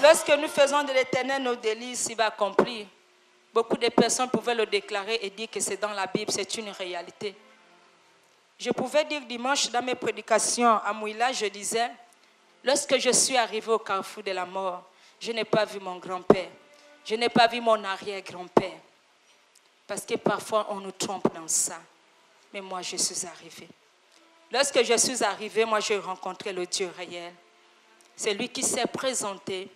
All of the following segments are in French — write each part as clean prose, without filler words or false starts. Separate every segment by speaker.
Speaker 1: Lorsque nous faisons de l'Éternel nos délices, il va accomplir. Beaucoup de personnes pouvaient le déclarer et dire que c'est dans la Bible, c'est une réalité. Je pouvais dire dimanche dans mes prédications à Mouila, je disais, lorsque je suis arrivé au carrefour de la mort, je n'ai pas vu mon grand-père. Je n'ai pas vu mon arrière-grand-père. Parce que parfois, on nous trompe dans ça. Mais moi, je suis arrivé. Lorsque je suis arrivé, moi, j'ai rencontré le Dieu réel. C'est lui qui s'est présenté.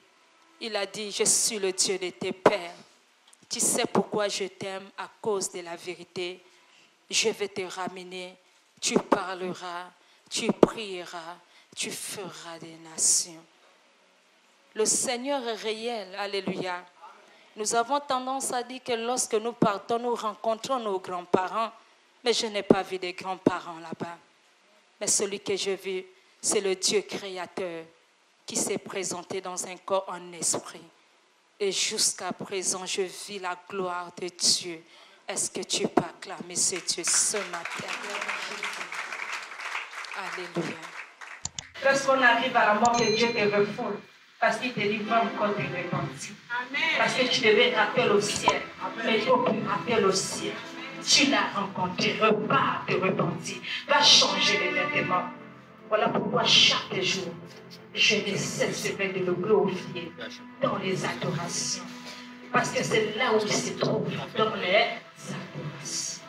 Speaker 1: Il a dit, je suis le Dieu de tes pères. Tu sais pourquoi je t'aime à cause de la vérité. Je vais te ramener. Tu parleras, tu prieras, tu feras des nations. Le Seigneur est réel. Alléluia. Nous avons tendance à dire que lorsque nous partons, nous rencontrons nos grands-parents. Mais je n'ai pas vu des grands-parents là-bas. Mais celui que j'ai vu, c'est le Dieu créateur qui s'est présenté dans un corps en esprit. Et jusqu'à présent, je vis la gloire de Dieu. Est-ce que tu peux acclamer ce Dieu ce matin? Alléluia. Lorsqu'on arrive à la mort, que Dieu te refoule. Parce qu'il te dit, va encore te repentir. Parce que tu devais rappeler au ciel. Mais il faut plus rappeler au ciel. Tu l'as rencontré, repars te repentir. Va changer les vêtements. Voilà pourquoi chaque jour, je ne cesse de le glorifier dans les adorations. Parce que c'est là où il se trouve, dans les adorations.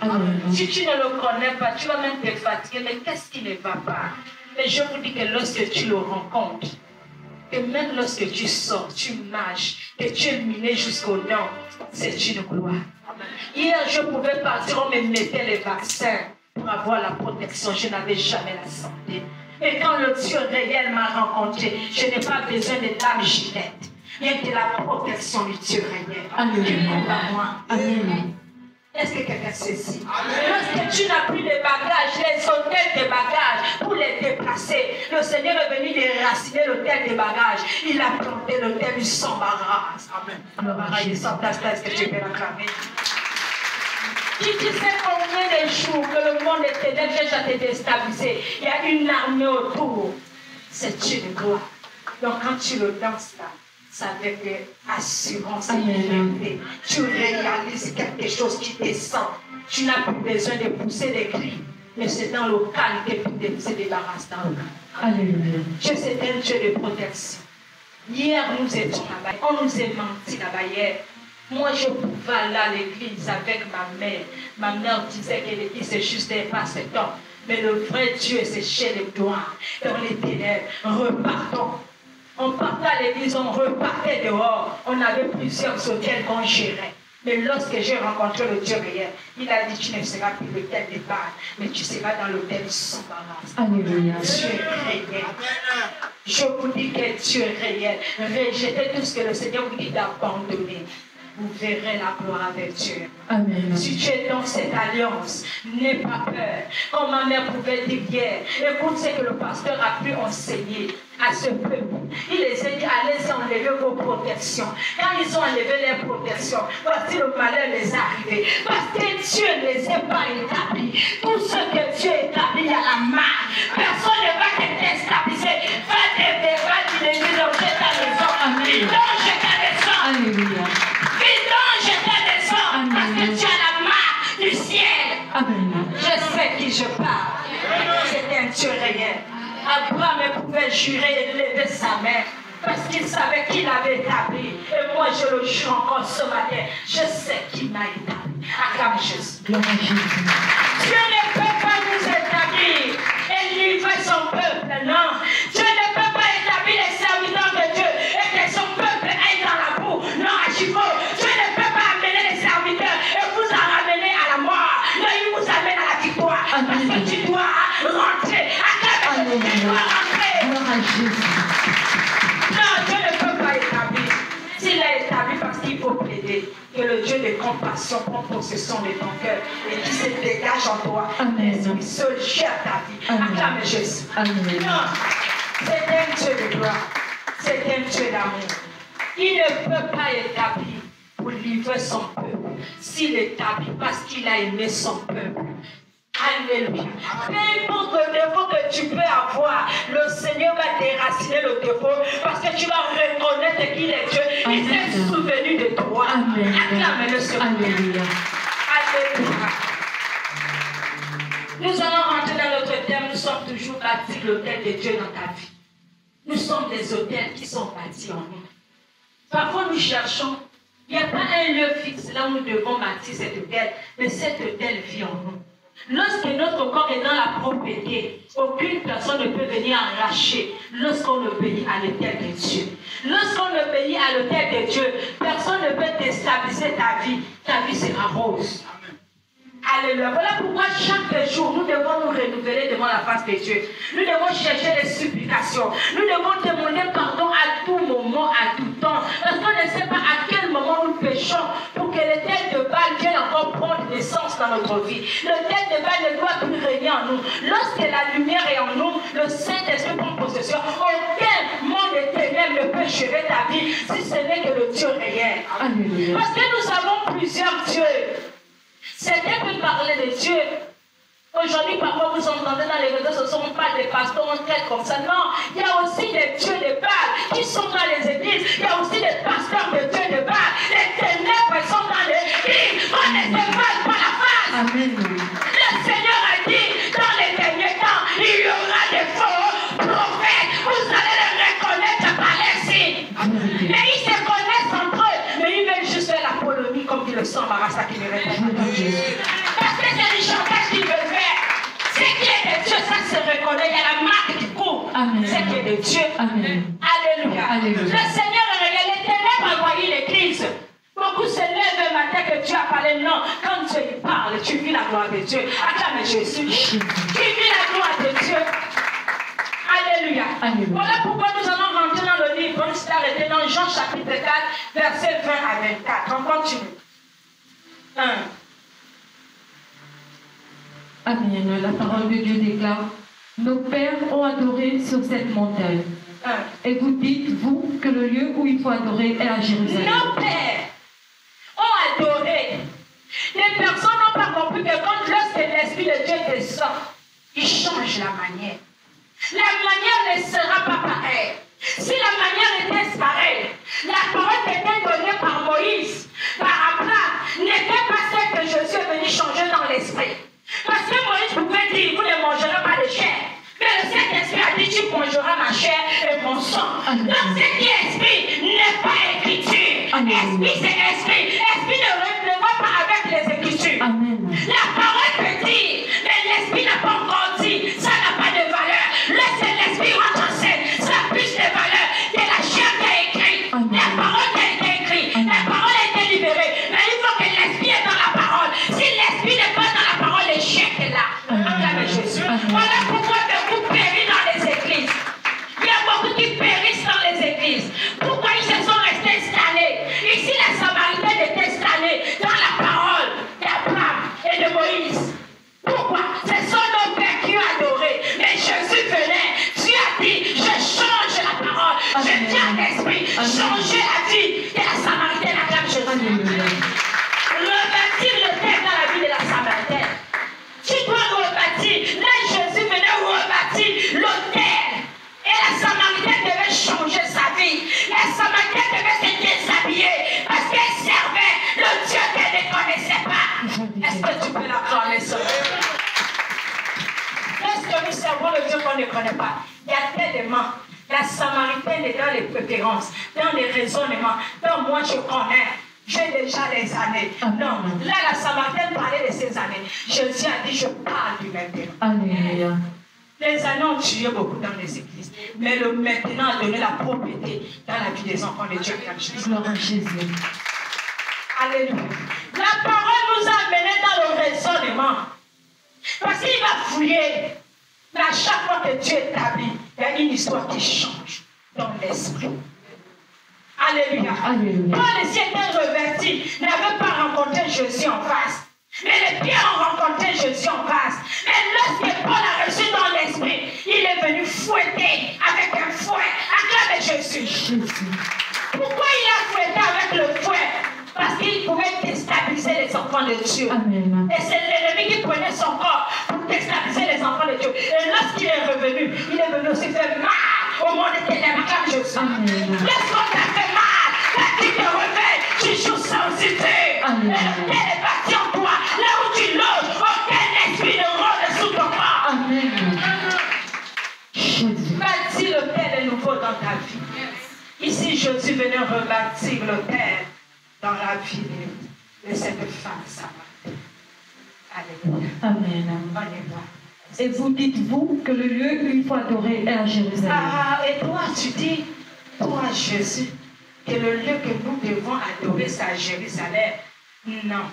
Speaker 1: Alléluia. Si tu ne le connais pas, tu vas même te fatiguer. Mais qu'est-ce qui ne va pas? Mais je vous dis que lorsque tu le rencontres, et même lorsque tu sors, tu marches, que tu es miné jusqu'au nord, c'est une gloire. Hier, je pouvais partir, on me mettait les vaccins pour avoir la protection. Je n'avais jamais la santé. Et quand le Dieu réel m'a rencontré, je n'ai pas besoin de l'âme gilette. Rien que la protection du Dieu réel. Alléluia. Amen. Est-ce que quelqu'un saisit? Lorsque tu n'as plus de bagages, les hôtels de bagages, pour les déplacer, le Seigneur est venu déraciner l'hôtel de bagages. Il a planté l'hôtel du sans-barrage. Amen. Le il est sans place, est-ce que tu peux l'acclamer? Tu sais combien de jours que le monde est ténèbres déjà été déstabilisé. Il y a une armée autour. C'est une gloire. Donc quand tu le danses là, ça avec assurance et liberté. Tu réalises quelque chose qui descend. Tu n'as plus besoin de pousser des cris. Mais c'est dans le calme que tu te débarrasses dans le calme. Alléluia. Je sais un Dieu de protection. Hier, nous étions là-bas. On nous a menti là-bas hier. Moi, je pouvais aller à l'église avec ma mère. Ma mère disait que l'église, c'est juste un passe-temps. Mais le vrai Dieu, c'est chez les doigts, dans les ténèbres. Repartons. On partait à l'église, on repartait dehors. On avait plusieurs hôtels qu'on gérait. Mais lorsque j'ai rencontré le Dieu réel, il a dit, tu ne seras plus l'hôtel des balles, mais tu seras dans l'hôtel sans balance. Alléluia. Dieu est réel. Je vous dis que Dieu est réel. Rejetez tout ce que le Seigneur vous dit d'abandonner. Vous verrez la gloire avec Dieu. Amen. Si tu es dans cette alliance, n'aie pas peur. Comme ma mère pouvait dire hier, écoute ce que le pasteur a pu enseigner à ce peuple. Il les a dit, allez enlever vos protections. Quand ils ont enlevé leurs protections, voici le malheur les est arrivé. Parce que Dieu ne les a pas établis. Tout ce que Dieu établit à la main, personne ne va te déstabiliser. Va te l'église dans ta maison. Amen. Vidange ta maison. Alléluia. Vidange ta maison. Parce que tu as la main du ciel. Amen. Je sais qui je parle. C'est un Dieu réel. Abraham pouvait jurer et lever sa main parce qu'il savait qu'il avait établi. Et moi, je le jure encore ce matin. Je sais qu'il m'a établi. Acclame Jésus. Dieu ne peut pas nous établir et livrer son peuple, non. Dieu ne peut pas établir les serviteurs de Dieu et que son peuple aille dans la boue. Non, à Chico, Dieu ne peut pas amener les serviteurs et vous en ramener à la mort. Non, il vous amène à la victoire. Parce que tu dois rentrer. Acclame Jésus. Tu dois rentrer. Non, Dieu ne peut pas établir. S'il l'a établi parce qu'il faut plaider que le Dieu de compassion prend possession de ton cœur et qui se dégage en toi. Amen. Seul gère ta vie. Acclame Jésus. Amen. Non, c'est un Dieu de gloire. C'est un Dieu d'amour. Il ne peut pas établir pour livrer son peuple. S'il établit parce qu'il a aimé son peuple. Alléluia. Peu importe le défaut que tu peux avoir, le Seigneur va déraciner le défaut parce que
Speaker 2: Amen.
Speaker 1: Acclamez-le sur vous.
Speaker 2: Alléluia.
Speaker 1: Alléluia. Nous allons rentrer dans notre thème. Nous sommes toujours bâtis l'autel de Dieu dans ta vie. Nous sommes des autels qui sont bâtis en nous. Parfois nous cherchons, il n'y a pas un lieu fixe là où nous devons bâtir cet autel, mais cet autel vit en nous. Lorsque notre corps est dans la propriété, aucune personne ne peut venir arracher lorsqu'on obéit à l'autel de Dieu. Lorsqu'on obéit à l'autel de Dieu, personne ne peut déstabiliser ta vie. Ta vie sera rose. Alléluia. Voilà pourquoi chaque jour, nous devons nous renouveler devant la face de Dieu. Nous devons chercher les supplications. Nous devons demander pardon à tout moment, à tout temps. Parce qu'on ne sait pas à quel moment nous péchons pour que le tel de balle vienne encore prendre naissance dans notre vie. Le tel de balle ne doit plus régner en nous. Lorsque la lumière est en nous, le Saint-Esprit prend possession. Aucun monde de ténèbres ne peut gérer ta vie si ce n'est que le Dieu réel.
Speaker 2: Alléluia.
Speaker 1: Parce que nous avons plusieurs dieux. Certains peuvent parler de Dieu. Aujourd'hui, parfois, vous entendez dans les réseaux, ce ne sont pas des pasteurs, on traite comme ça. Non, il y a aussi des dieux de Baal qui sont dans les églises. Il y a aussi des pasteurs de dieux de Baal. Les ténèbres sont dans l'église. On ne se passe pas la face.
Speaker 2: Amen.
Speaker 1: Le Seigneur a dit, dans les derniers temps, il y aura des faux prophètes. Vous allez les reconnaître par les signes. Mais ils se connaissent entre eux. Mais ils veulent juste faire la polémique comme dit le sang Barassa qui ne répond pas. Parce que c'est du chantage qu'ils veulent faire. Ce qui est de Dieu, ça se reconnaît. Il y a la marque qui court. Ce qui est de Dieu.
Speaker 2: Amen.
Speaker 1: Alléluia.
Speaker 2: Alléluia.
Speaker 1: Le Seigneur est réel. Les ténèbres a envoyé l'église. Beaucoup se lèvent un matin que Dieu a parlé. Non, quand Dieu y parle, tu vis la gloire de Dieu. Acclame Jésus. Tu vis la gloire de Dieu. Alléluia.
Speaker 2: Alléluia.
Speaker 1: Voilà pourquoi nous allons rentrer dans le livre. On s'est arrêté dans Jean chapitre 4, versets 20 à 24. On continue. 1.
Speaker 2: Amen. La parole de Dieu déclare: nos pères ont adoré sur cette montagne.
Speaker 1: 1.
Speaker 2: Et vous dites, vous, que le lieu où il faut adorer est à Jérusalem.
Speaker 1: Nos pères ont adoré. Les personnes n'ont pas compris que quand lorsque l'Esprit de Dieu descend, il change la manière. La manière ne sera pas pareille. Si la manière était pareille, la parole qui était donnée par Moïse, par Abraham, n'était pas celle que Jésus est venu changer dans l'esprit. Parce que Moïse pouvait dire, vous ne mangerez pas de chair. Mais le Saint-Esprit a dit, tu mangeras ma chair et mon sang. Donc ce qui est esprit n'est pas écriture. Esprit c'est esprit. Esprit ne va pas avec les écritures.
Speaker 2: Amen.
Speaker 1: La parole peut dire, mais l'esprit n'a pas encore dit, ça n'a pas de valeur. Laissez l'esprit rentre en scène, ça a plus de valeur que la chair qui a écrit. La parole qui a été écrite, la parole a été libérée. Mais il faut que l'esprit est dans la parole. Si l'esprit n'est pas dans la parole, l'échec est là. Acclamez Jésus. Voilà pourquoi beaucoup périssent dans les églises. Il y a beaucoup qui périssent dans les églises. Pourquoi ils se sont restés installés? Ici, la Samaritaine était installée dans la parole d'Abraham et de Moïse. Pourquoi? Ce sont nos pères qui ont adoré. Mais Jésus venait. Dieu a dit, je change la parole. Je tiens l'esprit. Changer la vie de la Samaritaine. Acclame Jésus. Rebâtir le terre dans la vie de la Samaritaine. Tu dois rebâtir. Là, Jésus venait rebâtir l'autel. Et la Samaritaine devait changer sa vie. La Samaritaine devait se déshabiller parce qu'elle servait le Dieu qu'elle ne connaissait pas. Est-ce que tu peux l'acclamer, ça? Est-ce que nous servons le Dieu qu'on ne connaît pas? Il y a tellement. La Samaritaine est dans les préférences, dans les raisonnements. Donc moi, je connais. J'ai déjà les années. Non, là, la Samaritaine parlait de ces années. Jésus a dit, je parle du maintenant.
Speaker 2: Alléluia.
Speaker 1: Les années ont tué beaucoup dans les églises. Mais le maintenant a donné la propriété dans la vie des enfants de Dieu.
Speaker 2: Gloire à Jésus.
Speaker 1: Alléluia. La parole nous a amenés dans le raisonnement. Parce qu'il va fouiller. Mais à chaque fois que Dieu établit, il y a une histoire qui change dans l'esprit. Alléluia.
Speaker 2: Alléluia.
Speaker 1: Paul ici était revêtu, n'avait pas rencontré Jésus en face. Mais les pierres ont rencontré Jésus en face. Mais lorsque Paul a reçu dans l'esprit, il est venu fouetter avec un fouet. Acclame Jésus. Pourquoi il a fouetté avec le fouet? Parce qu'il pouvait déstabiliser les enfants de Dieu.
Speaker 2: Amen.
Speaker 1: Et c'est l'ennemi qui prenait son corps pour déstabiliser les enfants de Dieu. Et lorsqu'il est revenu, il est venu aussi faire mal au monde des ténèbres. Acclame Jésus.
Speaker 2: Amen.
Speaker 1: Lorsqu'on t'a fait mal, quand tu te réveilles, tu joues ça ta vie. Ici, Jésus venait rebâtir l'autel dans la vie de cette femme samaritaine. Alléluia.
Speaker 2: Amen.
Speaker 1: On y va.
Speaker 2: Et vous dites-vous que le lieu une fois adoré est à Jérusalem.
Speaker 1: Ah, et toi, tu dis, toi, Jésus, que le lieu que nous devons adorer, c'est à Jérusalem. Non.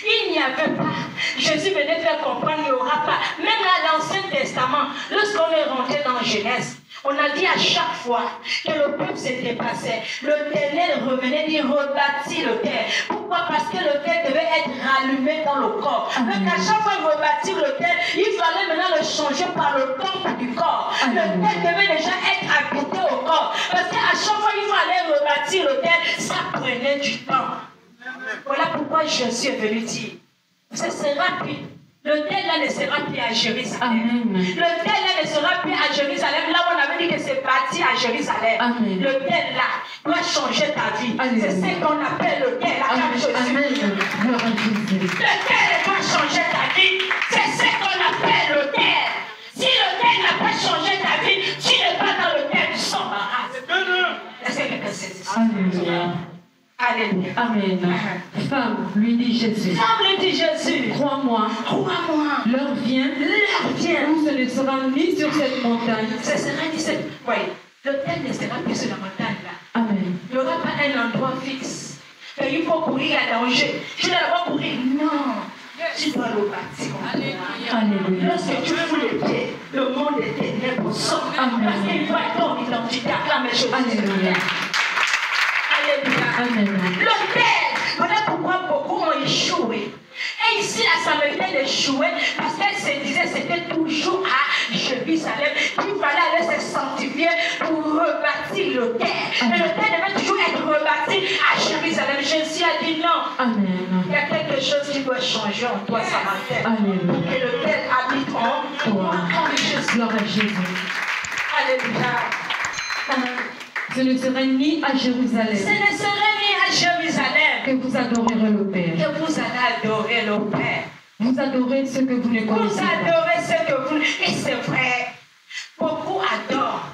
Speaker 1: Il n'y avait pas. Jésus venait faire comprendre qu'il n'y aura pas. Même à l'Ancien Testament, lorsqu'on est rentré dans Genèse, on a dit à chaque fois que le peuple s'était passé. L'Éternel revenait, il rebâtit l'autel. Pourquoi? Parce que l'autel devait être rallumé dans le corps. Donc à chaque fois qu'il rebâtit l'autel, il fallait maintenant le changer par le temple du corps. L'autel devait déjà être habité au corps. Parce qu'à chaque fois qu'il fallait rebâtir l'autel, ça prenait du temps. Voilà pourquoi Jésus est venu dire, ce sera plus. L'autel là ne sera plus à Jérusalem. L'autel là ne sera plus à Jérusalem. Là où on avait dit que c'est bâti à Jérusalem. L'autel là doit changer ta vie. C'est ce qu'on appelle l'autel là. L'autel doit changer ta vie. C'est ce qu'on appelle l'autel. Si l'autel n'a pas changé ta vie, tu n'es pas dans l'autel, tu s'embarrasses. Est-ce que quelqu'un sait ça? Alléluia.
Speaker 2: Amen. Femme, lui dit Jésus.
Speaker 1: Femme, lui dit Jésus.
Speaker 2: Crois-moi.
Speaker 1: Crois-moi.
Speaker 2: L'heure vient.
Speaker 1: L'heure vient.
Speaker 2: Où ce ne sera ni sur cette montagne.
Speaker 1: Ce sera ni cette. Oui. L'autel ne sera plus sur la montagne là.
Speaker 2: Amen.
Speaker 1: Il n'y aura pas un endroit fixe. Et il faut courir à danger. Je ne dois pas courir. Non. Tu dois le bâtir.
Speaker 2: Alléluia.
Speaker 1: Lorsque tu fous les pieds, le monde est ténèbres sort. Parce qu'il doit être ton identité. Acclame Jésus.
Speaker 2: Alléluia.
Speaker 1: Alléluia. L'autel, voilà pourquoi beaucoup ont échoué. Et ici, la Samaritaine échouait parce qu'elle se disait que c'était toujours à Jérusalem qu'il fallait aller se sanctifier pour rebâtir l'autel. Mais l'autel devait toujours être rebâti à Jérusalem. Jésus a dit non.
Speaker 2: Amen.
Speaker 1: Il y a quelque chose qui doit changer en toi, Samaritaine.
Speaker 2: Alléluia.
Speaker 1: Et l'autel habite en toi.
Speaker 2: Gloire à Jésus.
Speaker 1: Alléluia.
Speaker 2: Ce ne serait ni à Jérusalem.
Speaker 1: Ce ne serait ni à Jérusalem
Speaker 2: que vous adorerez le Père.
Speaker 1: Que vous allez adorer le Père.
Speaker 2: Vous adorez ce que vous ne connaissez pas.
Speaker 1: Vous adorez ce que vous... Et c'est vrai. Beaucoup adorent.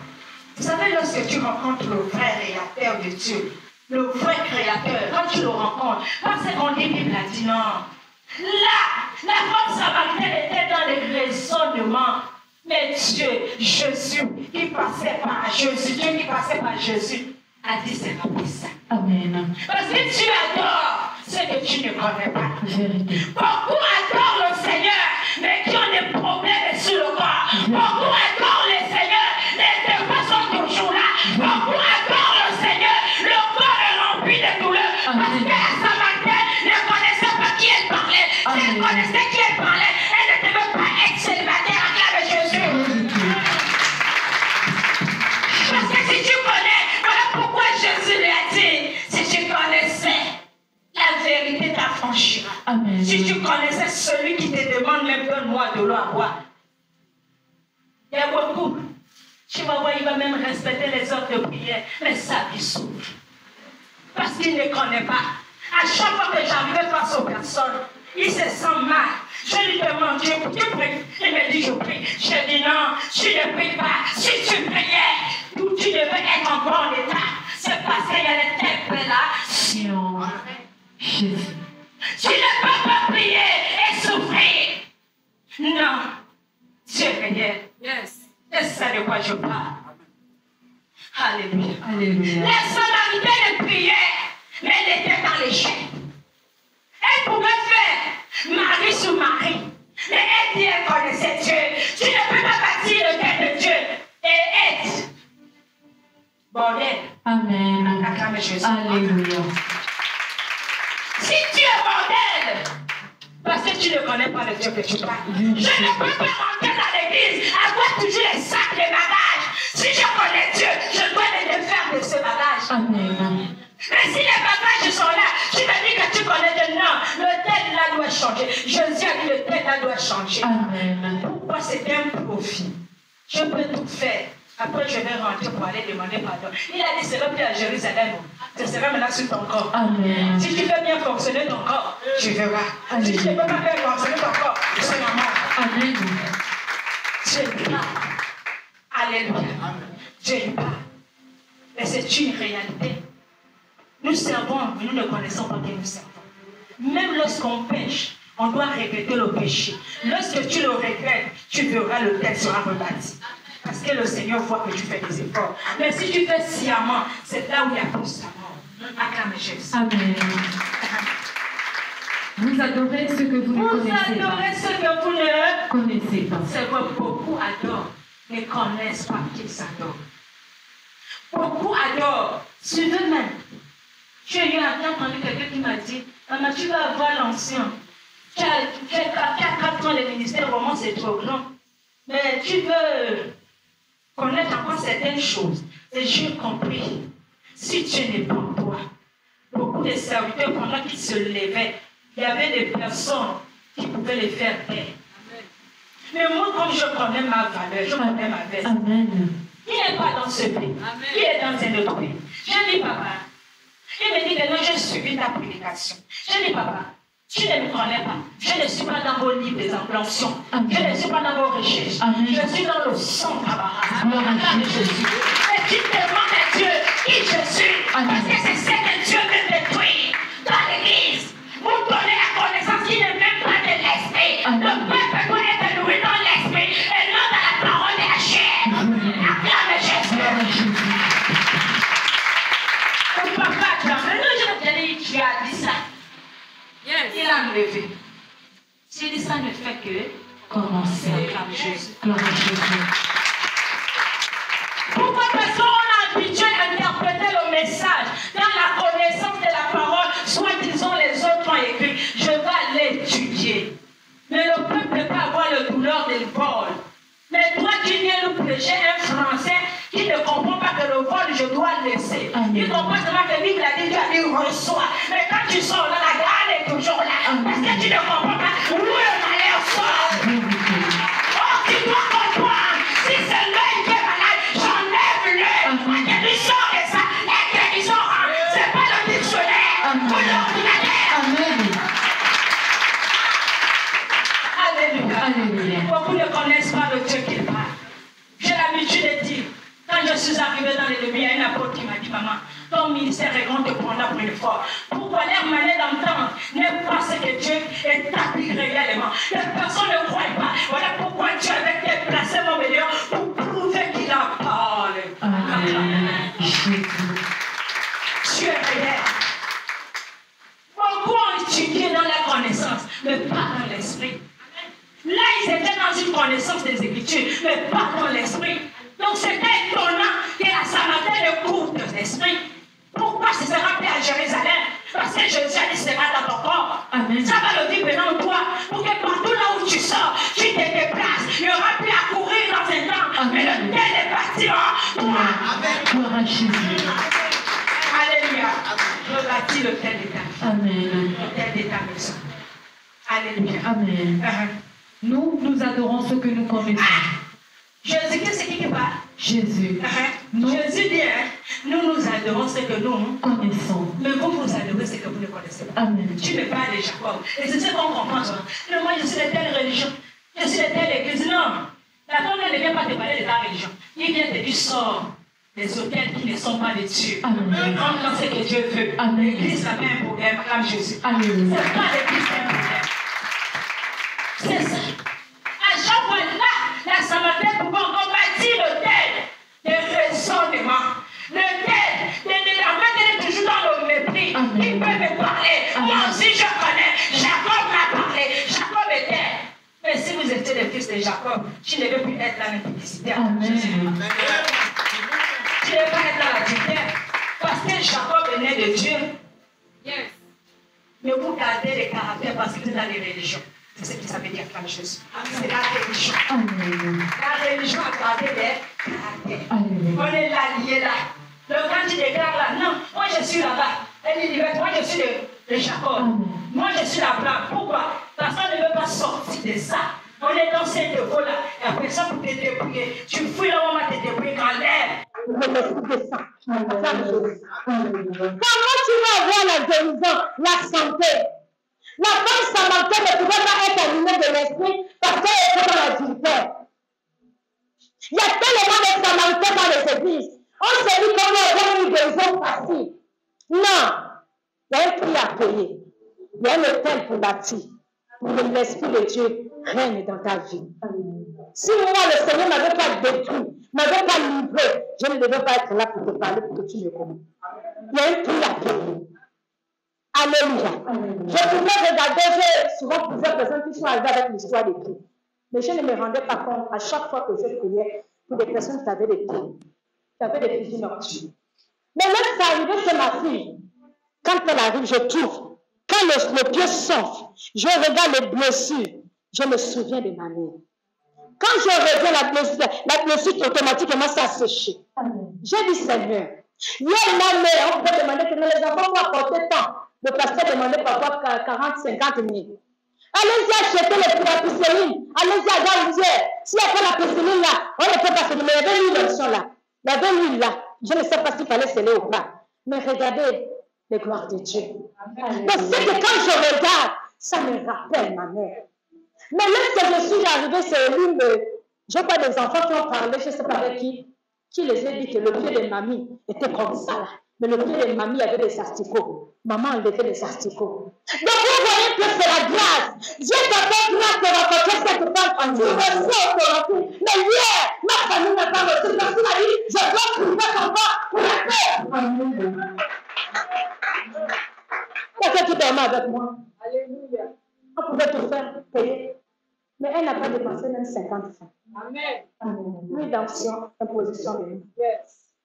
Speaker 1: Vous savez, lorsque tu rencontres le vrai créateur de Dieu, le vrai créateur, quand tu le rencontres, parce qu'on dit, Bible a dit non. Là, la femme samaritaine était dans les raisonnements. Mais Dieu, Jésus, qui passait par Jésus, Dieu qui passait par Jésus, a dit c'est pas ça.
Speaker 2: Amen.
Speaker 1: Parce que tu adores ce que tu ne connais pas.
Speaker 2: Vérité.
Speaker 1: Beaucoup adorent le Seigneur, mais qui ont des problèmes sur le corps. Beaucoup adorent le Seigneur, les défauts sont toujours là. Beaucoup adorent le Seigneur, le corps est rempli de douleur. Parce que la Samaritaine ne connaissait pas qui elle parlait. Si elle connaissait qui elle parlait, elle ne devait pas être célibataire à la de Jésus. Parce que si tu connais, voilà pourquoi Jésus lui a dit, si tu connaissais, la vérité t'affranchira.
Speaker 2: Amen.
Speaker 1: Si tu connaissais celui qui te demande même donne-moi de l'eau à boire. Il y a beaucoup. Tu vas voir, il va même respecter les heures de prière, mais sa vie s'ouvre. Parce qu'il ne connaît pas. À chaque fois que j'arrivais face aux personnes, il se sent mal. Je lui demande, Dieu, tu pries? Il me dit, je prie. Je dis non, tu ne pries pas. Si tu priais, tu devais être en bon état. C'est parce qu'il y a les temples là.
Speaker 2: Sion. Jésus.
Speaker 1: Tu ne peux pas prier et souffrir. Non. Dieu est réel.
Speaker 3: Yes.
Speaker 1: C'est ça de quoi je parle. Alléluia.
Speaker 2: Alléluia.
Speaker 1: La Samaritaine priait, mais elle était dans les chaînes. Elle pouvait faire mari sur mari. Mais elle dit elle connaissait Dieu. Tu ne peux pas bâtir le cœur de Dieu et être bordel.
Speaker 2: Amen.
Speaker 1: Acclame Jésus.
Speaker 2: Alléluia.
Speaker 1: Si tu es bordel, parce que tu ne connais pas le Dieu que tu parles. Je ne peux pas rentrer dans l'église, avoir toujours les sacs, les bagages. Si je connais Dieu, je dois les défaire de ce bagage.
Speaker 2: Amen.
Speaker 1: Mais si les bagages sont là, tu me dis que tu connais Dieu. Non, le tel là doit changer. Jésus a dit le tel là doit changer.
Speaker 2: Amen.
Speaker 1: Pourquoi c'est un profit? Je peux tout faire. Après, je vais rentrer pour aller demander pardon. Il a dit, ce sera plus à Jérusalem. Ce sera maintenant sur ton corps.
Speaker 2: Amen.
Speaker 1: Si tu fais bien fonctionner ton corps, tu verras. Si tu ne peux pas faire fonctionner ton corps, c'est normal.
Speaker 2: Amen.
Speaker 1: Dieu lui parle. Alléluia. Dieu lui parle. c'est une réalité. Nous servons, mais nous ne connaissons pas que nous servons. Même lorsqu'on pêche, on doit regretter le péché. Lorsque tu le regrettes, tu verras le tel sera rebâti. Parce que le Seigneur voit que tu fais des efforts. Mais si tu fais sciemment, c'est là où il y a plus d'amour. Acclame Jésus.
Speaker 2: Amen. Vous adorez ce que vous ne connaissez pas.
Speaker 1: Vous adorez ce que vous ne
Speaker 2: connaissez pas.
Speaker 1: C'est que beaucoup adorent, ne connaissent pas qu'ils adorent. Beaucoup adorent, suivez même. J'ai entendu quelqu'un qui m'a dit, maman, tu vas avoir l'ancien. Tu as 4 ans de ministère, vraiment c'est trop grand. Mais tu veux connaître encore certaines choses. Et j'ai compris, si Dieu n'est pas en toi, beaucoup de serviteurs, pendant qu'ils se levaient, il y avait des personnes qui pouvaient les faire taire. Mais moi, comme je connais ma valeur, je connais ma veste.
Speaker 2: Amen.
Speaker 1: Il n'est pas dans ce pays. Il est dans un autre pays. Je dis, papa, il me dit que non, j'ai suivi ta prédication. Je dis, papa, tu ne me connais pas. Je ne suis pas dans vos livres des implantions. Je ne suis pas dans vos recherches. Je suis dans le sang de Jésus. Et tu demandes à Dieu qui je suis. Parce que c'est ce que Dieu veut détruire dans l'église. Vous donnez la connaissance qui n'est même pas de l'esprit. Le peuple doit être nourri dans l'esprit et non dans la parole de la chair. Acclame Jésus. Ton papa, tu as dit ça. Yes. Il a enlevé. J'ai dit ça ne fait que
Speaker 2: commencer.
Speaker 1: Acclame Jésus.
Speaker 2: Gloire à Jésus.
Speaker 1: Pourquoi? Parce qu'on a habitué à interpréter le message dans la connaissance de la parole, soit disons les autres ont écrit, je vais l'étudier. Mais le peuple ne peut pas avoir le douleur du vol. Mais toi qui viens nous prêcher un français qui ne comprend pas que le vol, je dois laisser. Il comprend seulement que la Bible a dit, tu as dit reçois. Mais quand tu sors là, la grâce est toujours là. Parce que tu ne comprends pas où le malheur sort. Oh, tu dois comprendre. Si c'est l'œil qui est malade, j'enlève l'œil. Que tu sors de ça. Et que tu sors, c'est pas le dictionnaire ou l'ordinateur.
Speaker 2: Amen.
Speaker 1: Alléluia.
Speaker 2: Alléluia.
Speaker 1: Beaucoup ne connaissent pas le Dieu qu'il parle. J'ai l'habitude de dire, quand je suis arrivée dans les demi, il y a une apôtre qui m'a dit, maman, ton ministère est grand, te prendra pour une fois. Pourquoi leur manière d'entendre n'est pas ce que Dieu établit réellement. Les personnes ne croient pas. Voilà pourquoi Dieu avait déplacé mon meilleur pour prouver qu'il a parlé.
Speaker 2: Amen.
Speaker 1: Dieu est réel. Beaucoup ont étudié dans la connaissance, mais pas dans l'esprit. Là, ils étaient dans une connaissance des Écritures, mais pas dans l'esprit. Donc, c'était étonnant que la Samaritaine court de l'esprit. Pourquoi ce sera fait à Jérusalem? Parce que Jésus a dit, sera dans ton corps. Amen. Ça va le vivre dans toi, pour que partout là où tu sors, tu te déplaces. Il n'y aura plus à courir dans un temps, mais le tel est parti en toi.
Speaker 2: Gloire à Jésus.
Speaker 1: Alléluia. Je bâtis le tel d'état.
Speaker 2: Amen.
Speaker 1: Le tel d'état maison. Alléluia.
Speaker 2: Amen. Nous adorons ce que nous connaissons.
Speaker 1: Jésus, qu'est-ce qui parle?
Speaker 2: Jésus.
Speaker 1: Jésus dit, nous adorons ce que nous
Speaker 2: connaissons.
Speaker 1: Mais vous adorez ce que vous ne connaissez pas.
Speaker 2: Amen.
Speaker 1: Tu me parles de Jacob. Et c'est ce qu'on comprend. Non, moi, je suis de telle religion. Je suis de telle église. Non. La femme ne vient pas te parler de ta religion. Il vient te dire, sors des hôtels qui ne sont pas des dieux.
Speaker 2: Amen.
Speaker 1: Comme dans ce que Dieu veut.
Speaker 2: Amen.
Speaker 1: L'église n'a pas un problème. Comme Jésus.
Speaker 2: Amen.
Speaker 1: C'est pas l'église qui a un problème. C'est ça. À chaque fois là, la Samaritaine pouvait encore bâtir le tel de raisonnement. Le tel de la main, elle est toujours dans le mépris.
Speaker 2: Amen.
Speaker 1: Il peut me parler.
Speaker 2: Amen.
Speaker 1: Moi aussi je connais. Jacob m'a parlé. Jacob était. Mais si vous étiez le fils de Jacob, tu ne veux plus être dans l'impudicité.
Speaker 2: Amen.
Speaker 1: Tu ne veux pas être dans la dignité. Parce que Jacob est né de Dieu. Yes. Mais vous gardez les caractères parce que vous êtes dans les religions. C'est ce que ça veut dire comme Jésus. C'est la religion.
Speaker 2: Amen.
Speaker 1: La religion a gardé les caractères.
Speaker 2: Amen.
Speaker 1: On est là, lié là. Le quand tu déclares là, non, moi je suis là-bas. Elle dit, moi je suis de Jacob. Amen. Moi je suis là-bas. Pourquoi? Parce qu'on ne veut pas sortir de ça. On est dans cette défaut-là. Et après ça, pour te débrouiller, tu fouilles là, on va te débrouiller quand l'air.
Speaker 3: Comment tu vas avoir la guérison, la santé? La femme samaritaine ne pouvait pas être animée de l'esprit parce qu'elle était dans l'adultère. Il y a tellement de samaritains dans les églises. On se dit comment on va guérison facile. Non. Il y a un prix à payer. Il y a un hôtel pour bâtir. Pour que l'Esprit de Dieu règne dans ta vie. Si moi, le Seigneur ne m'avait pas détruit, ne m'avait pas livré, je ne devais pas être là pour te parler, pour que tu me connaisses. Il y a un prix à payer. Alléluia. Je pouvais regarder, j'ai souvent plusieurs personnes qui sont arrivées avec l'histoire des pieds. Mais je ne me rendais pas compte à chaque fois que je priais pour des personnes qui avaient des pieds, qui avaient des fusils nocturnes. Mais même ça arrivait chez ma fille. Quand elle arrive, je trouve. Quand le pied s'offre, je regarde les blessures. Je me souviens de ma mère. Quand je reviens, la blessure automatiquement s'est séchée. J'ai dit, Seigneur, il y a ma mère, on peut demander que les enfants vont apporter tant. Le pasteur demandait parfois 40, 50 000. Allez-y acheter la piscine. Allez-y à Gaudière. S'il n'y a pas la piscine là, on ne peut pas se dire, mais il y avait l'huile sont là. Il y avait l'huile là. Je ne sais pas s'il fallait sceller ou pas. Mais regardez les gloires de Dieu. Mais c'est que quand je regarde, ça me rappelle ma mère. Mais lorsque je suis arrivée, c'est l'une de... Je vois des enfants qui ont parlé, je ne sais pas avec qui les a dit que le pied de mamie était comme ça là. Mais le pied de mamie avait des asticots. Maman enlevait des asticots. Donc vous voyez que c'est la grâce. Dieu t'a fait grâce de rencontrer cette femme en Dieu. Mais hier, ma famille n'a pas reçu. Parce qu'il a dit, je dois trouver ton corps pour la paix. Quelqu'un qui dormait avec moi. Alléluia. On pouvait tout faire payer. Mais elle n'a pas dépensé même 50 francs. Amen. Rédemption, imposition de nous. Yes.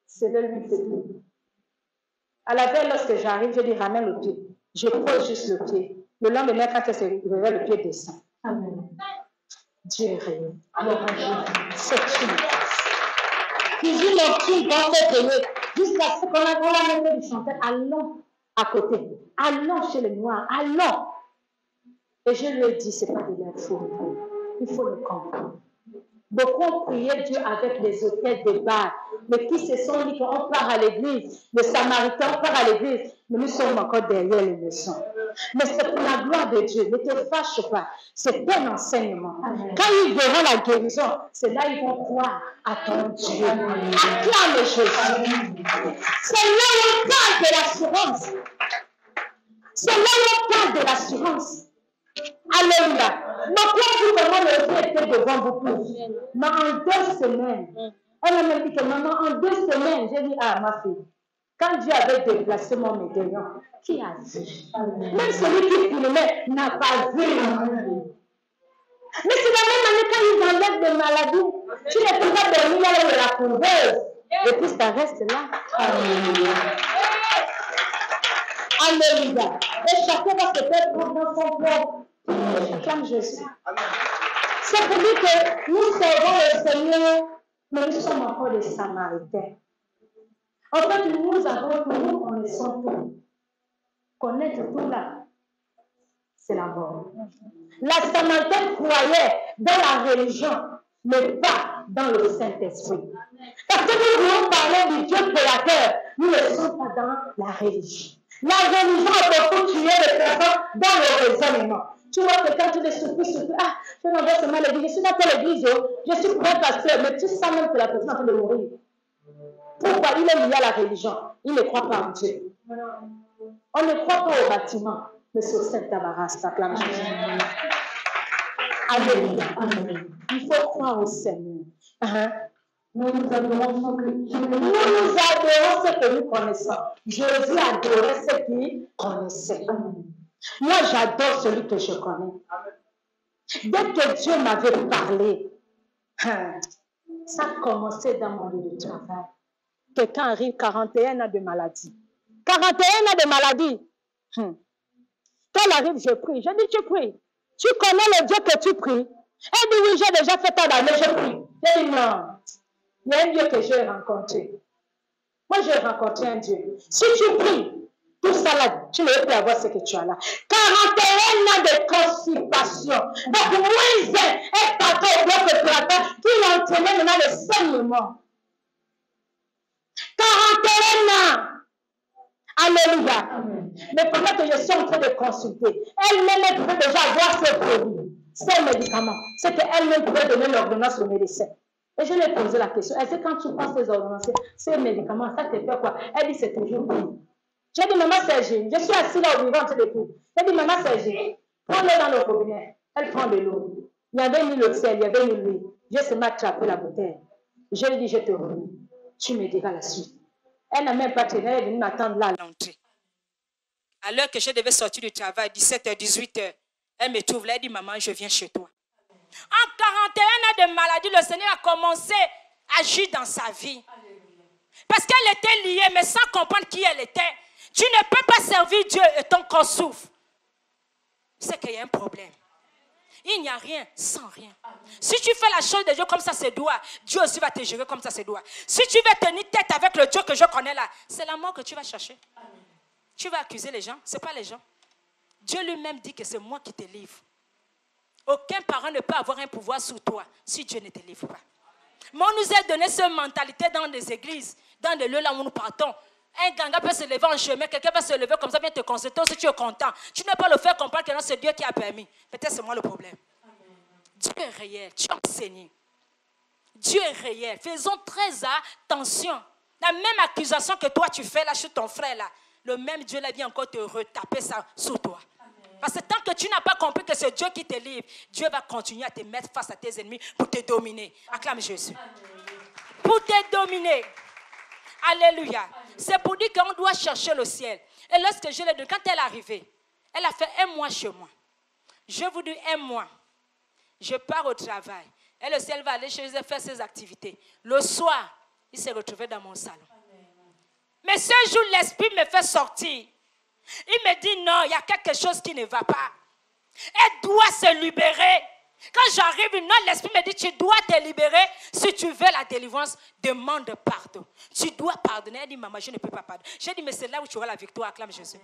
Speaker 3: C'est le lui, c'est tout. À la veille, lorsque j'arrive, je dis ramène le pied. Je pose juste le pied. Le lendemain, quand elle se réveille, le pied descend. Amen. Dieu est réel. C'est une grâce. Cuisine nocturne, quand on payer, jusqu'à ce qu'on a même du chanteur, allons à côté. Allons chez les Noirs. Allons. Et je lui ai dit, ce n'est pas de l'info. Il faut le comprendre. Beaucoup ont prié Dieu avec des hôtels de bar, mais qui se sont dit qu'on part à l'église, les Samaritains part à l'église, mais nous sommes encore derrière les maisons. Mais c'est pour la gloire de Dieu, ne te fâche pas, c'est un enseignement. Amen. Quand ils verront la guérison, c'est là qu'ils vont croire à ton Dieu. Acclame Jésus. C'est là où on parle de l'assurance. C'est là où on parle de l'assurance. Alléluia. Donc, quand comment le Dieu était devant vous tous, mais en 2 semaines, elle m'a même dit que maman, en 2 semaines, j'ai dit, ah, ma fille, quand Dieu avait déplacé mon médaillon, qui a vu? Même celui qui filmait n'a pas vu. Mais c'est la même année quand ils enlèvent des maladies, tu ne peux pas dormir là où la couveuse, et puis ça reste là. Alléluia. Alléluia. Et chacun va se faire dans son propre. Comme Jésus. C'est pour dire que nous servons le Seigneur, mais nous sommes encore des Samaritains. En fait, nous avons pour nous connaissons tout. Connaître tout là, c'est la mort. La Samaritaine croyait dans la religion, mais pas dans le Saint-Esprit. Parce que nous voulons parler du Dieu créateur, nous ne sommes pas dans la religion. La religion a beaucoup tué les personnes dans le raisonnement. Tu vois que quand tu es surpris, ah, je n'envoie seulement l'église, je suis dans telle église, je suis prêt pasteur, mais tu sens même que la personne est en train de mourir. Pourquoi? Il est lié à la religion. Il ne croit pas en Dieu. On ne croit pas au bâtiment, mais sur cette tabaras, t'acclame Jésus. Alléluia. Il faut croire au Seigneur. Nous adorons ce que nous connaissons. Jésus adorait ce qu'il connaissait. Moi, j'adore celui que je connais. Dès que Dieu m'avait parlé, ça a commencé dans mon lieu de travail. Quelqu'un arrive 41 ans de maladie. 41 ans de maladie. Quand il arrive, je prie. Je dis, tu pries. Tu connais le Dieu que tu pries. Elle dit, oui, j'ai déjà fait tant d'années, je prie. Je dis, non. Il y a un Dieu que j'ai rencontré. Moi, j'ai rencontré un Dieu. Si tu pries, tout ça là, tu ne veux plus avoir ce que tu as là. 41 ans de constipation. Donc, Moïse est parti au bloc de Plata qui entraînait maintenant le saignement. 41 ans. Alléluia. Mais pendant que je suis en train de consulter, elle-même pouvait déjà avoir ses produits, ses médicaments. C'est qu'elle-même pouvait donner l'ordonnance au médecin. Et je lui ai posé la question. Elle dit, quand tu prends ces ordonnances, ces médicaments, ça te fait quoi? Elle dit, c'est toujours bon. J'ai dit, maman Serge, je suis assise là au bureau en train de tout. J'ai dit, maman Serge, prends-le dans le robinet. Elle prend de l'eau. Il y avait mis le sel, il y avait mis l'huile. J'ai seulement attrapé la bouteille. Je lui ai dit, je te remets. Tu me diras la suite. Elle n'a même pas traîné, elle est venue m'attendre là.
Speaker 1: À l'heure que je devais sortir du travail, 17h, 18h, elle me trouve là, elle dit, maman, je viens chez toi. En 41 ans de maladie, le Seigneur a commencé à agir dans sa vie. Parce qu'elle était liée, mais sans comprendre qui elle était. Tu ne peux pas servir Dieu et ton corps souffre. C'est qu'il y a un problème. Il n'y a rien sans rien. Si tu fais la chose de Dieu comme ça se doit, Dieu aussi va te gérer comme ça se doit. Si tu veux tenir tête avec le Dieu que je connais là, c'est la mort que tu vas chercher. Tu vas accuser les gens, ce n'est pas les gens. Dieu lui-même dit que c'est moi qui te livre. Aucun parent ne peut avoir un pouvoir sur toi si Dieu ne te livre pas. Mais on nous a donné cette mentalité dans des églises, dans des lieux là où nous partons. Un ganga peut se lever en chemin, quelqu'un peut se lever comme ça, vient te consulter si tu es content. Tu ne peux pas le faire comprendre que non, c'est Dieu qui a permis. Peut-être c'est moi le problème. Amen. Dieu est réel, tu as enseigné. Dieu est réel. Faisons très attention. La même accusation que toi tu fais là sur ton frère là, le même Dieu là vient encore te retaper ça sur toi. Amen. Parce que tant que tu n'as pas compris que c'est Dieu qui te livre, Dieu va continuer à te mettre face à tes ennemis pour te dominer. Acclame Jésus. Amen. Pour te dominer. Alléluia. C'est pour dire qu'on doit chercher le ciel. Et lorsque je l'ai dit, quand elle est arrivée, elle a fait 1 mois chez moi. Je vous dis 1 mois. Je pars au travail. Et le ciel va aller chez elle faire ses activités. Le soir, il s'est retrouvé dans mon salon. Mais ce jour, l'esprit me fait sortir. Il me dit non, il y a quelque chose qui ne va pas. Elle doit se libérer. Quand j'arrive, non, l'esprit me dit, tu dois te libérer. Si tu veux la délivrance, demande pardon. Tu dois pardonner. Elle dit, maman, je ne peux pas pardonner. J'ai dit, mais c'est là où tu auras la victoire. Acclame Jésus.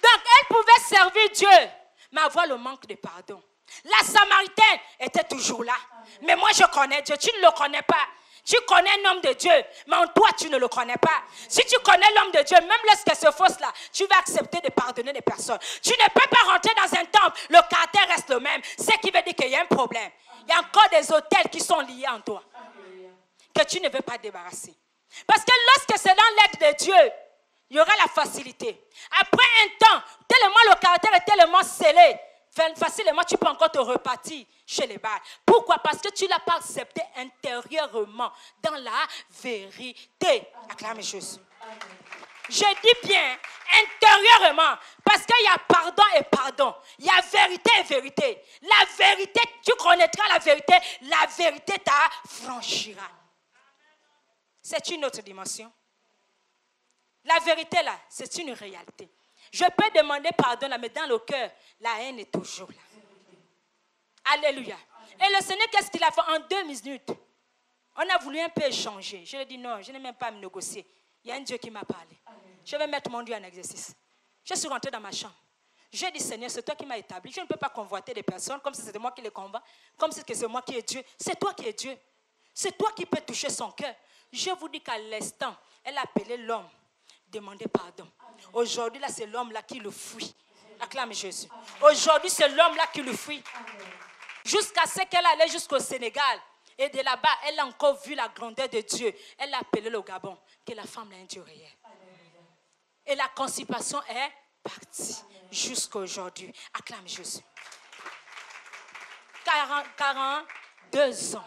Speaker 1: Donc, elle pouvait servir Dieu, mais avoir le manque de pardon. La Samaritaine était toujours là. Mais moi, je connais Dieu. Tu ne le connais pas. Tu connais un homme de Dieu, mais en toi, tu ne le connais pas. Si tu connais l'homme de Dieu, même lorsqu'elle se fausse là, tu vas accepter de pardonner des personnes. Tu ne peux pas rentrer dans un temple, le caractère reste le même. Ce qui veut dire qu'il y a un problème. Il y a encore des hôtels qui sont liés en toi, que tu ne veux pas débarrasser. Parce que lorsque c'est dans l'aide de Dieu, il y aura la facilité. Après un temps, tellement le caractère est tellement scellé, facilement tu peux encore te repartir chez les Baals. Pourquoi? Parce que tu ne l'as pas accepté intérieurement dans la vérité. Acclame Jésus. Je dis bien intérieurement, parce qu'il y a pardon et pardon. Il y a vérité et vérité. La vérité, tu connaîtras la vérité t'affranchira. C'est une autre dimension. La vérité là, c'est une réalité. Je peux demander pardon là, mais dans le cœur, la haine est toujours là. Alléluia. Et le Seigneur, qu'est-ce qu'il a fait en 2 minutes? On a voulu un peu échanger. Je lui ai dit non, je n'ai même pas à me négocier. Il y a un Dieu qui m'a parlé. Je vais mettre mon Dieu en exercice. Je suis rentrée dans ma chambre. J'ai dit, Seigneur, c'est toi qui m'as établi. Je ne peux pas convoiter des personnes comme si c'était moi qui les convainc, comme si c'est moi qui est Dieu. C'est toi qui es Dieu. C'est toi qui peux toucher son cœur. Je vous dis qu'à l'instant, elle a appelé l'homme. Demander pardon. Aujourd'hui, là, c'est l'homme-là qui le fuit. Acclame Jésus. Aujourd'hui, c'est l'homme-là qui le fuit. Jusqu'à ce qu'elle allait jusqu'au Sénégal. Et de là-bas, elle a encore vu la grandeur de Dieu. Elle a appelé le Gabon, que la femme a un Dieu réel. Et la constipation est partie jusqu'à aujourd'hui. Acclame Jésus. 42 ans.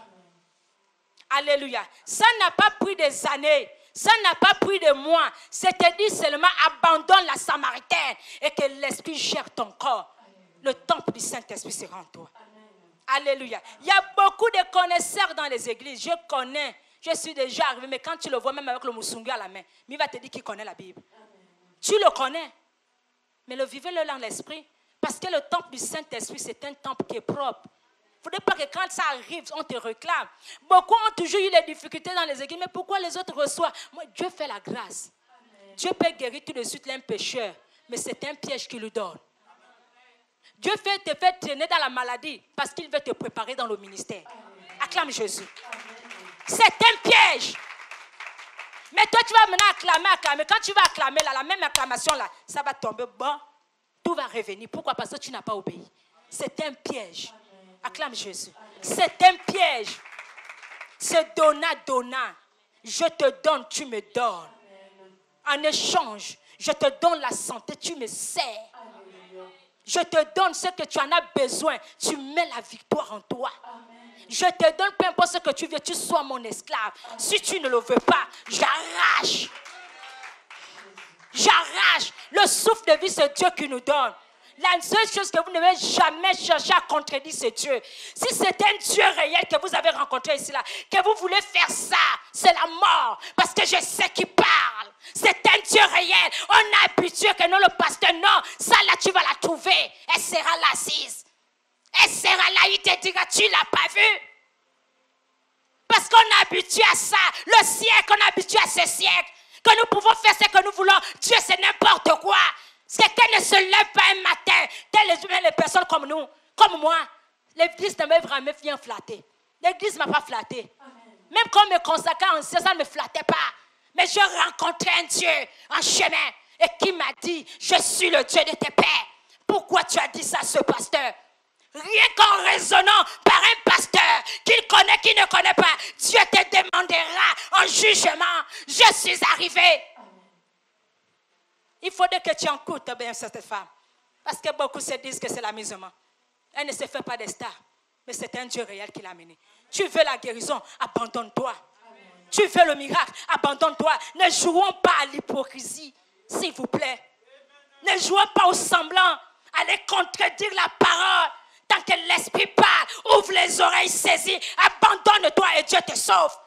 Speaker 1: Alléluia. Ça n'a pas pris des années. Ça n'a pas pris de mois. C'était dit seulement abandonne la Samaritaine et que l'Esprit gère ton corps. Le temple du Saint-Esprit sera en toi. Alléluia. Il y a beaucoup de connaisseurs dans les églises. Je connais. Je suis déjà arrivé. Mais quand tu le vois même avec le moussungu à la main, il va te dire qu'il connaît la Bible. Tu le connais. Mais le vivez-le dans l'esprit. Parce que le temple du Saint-Esprit, c'est un temple qui est propre. Il ne faudrait pas que quand ça arrive, on te réclame. Beaucoup ont toujours eu des difficultés dans les églises. Mais pourquoi les autres reçoivent? Moi, Dieu fait la grâce. Amen. Dieu peut guérir tout de suite un pécheur. Mais c'est un piège qu'il lui donne. Dieu te fait traîner dans la maladie parce qu'il veut te préparer dans le ministère. Amen. Acclame Jésus. Amen. C'est un piège. Mais toi, tu vas maintenant acclamer. Quand tu vas acclamer, là, la même acclamation, là, ça va tomber. Bon, tout va revenir. Pourquoi? Parce que tu n'as pas obéi. C'est un piège. Acclame Jésus. C'est un piège. C'est donnant. Je te donne, tu me donnes. En échange, je te donne la santé, tu me sers. Je te donne ce que tu en as besoin. Tu mets la victoire en toi. Je te donne, peu importe ce que tu veux, tu sois mon esclave. Si tu ne le veux pas, j'arrache. J'arrache. Le souffle de vie, c'est Dieu qui nous donne. La seule chose que vous ne devez jamais chercher à contredire, c'est Dieu. Si c'est un Dieu réel que vous avez rencontré ici, là, que vous voulez faire ça, c'est la mort. Parce que je sais qui parle. C'est un Dieu réel. On a habitué que non, le pasteur, non, ça là, tu vas la trouver. Elle sera là assise. Elle sera là, il te dira, tu ne l'as pas vue. Parce qu'on est habitué à ça. Le siècle, on est habitué à ce siècle. Que nous pouvons faire ce que nous voulons. Dieu, c'est n'importe quoi. Quelqu'un ne se lève pas un matin. Telles les personnes comme nous, comme moi. L'église ne m'a vraiment bien flatté. L'église ne m'a pas flatté. Même quand on me consacrait en ça ne me flattait pas. Mais je rencontrais un Dieu en chemin et qui m'a dit, je suis le Dieu de tes pères. Pourquoi tu as dit ça à ce pasteur? Rien qu'en raisonnant par un pasteur qu'il connaît, qu'il ne connaît pas, Dieu te demandera en jugement. Je suis arrivé. Il faudrait que tu écoutes bien cette femme. Parce que beaucoup se disent que c'est l'amusement. Elle ne se fait pas des stars. Mais c'est un Dieu réel qui l'a amené. Tu veux la guérison, abandonne-toi. Tu veux le miracle, abandonne-toi. Ne jouons pas à l'hypocrisie, s'il vous plaît. Ne jouons pas au semblant. Allez contredire la parole. Tant que l'esprit parle, ouvre les oreilles, saisis. Abandonne-toi et Dieu te sauve.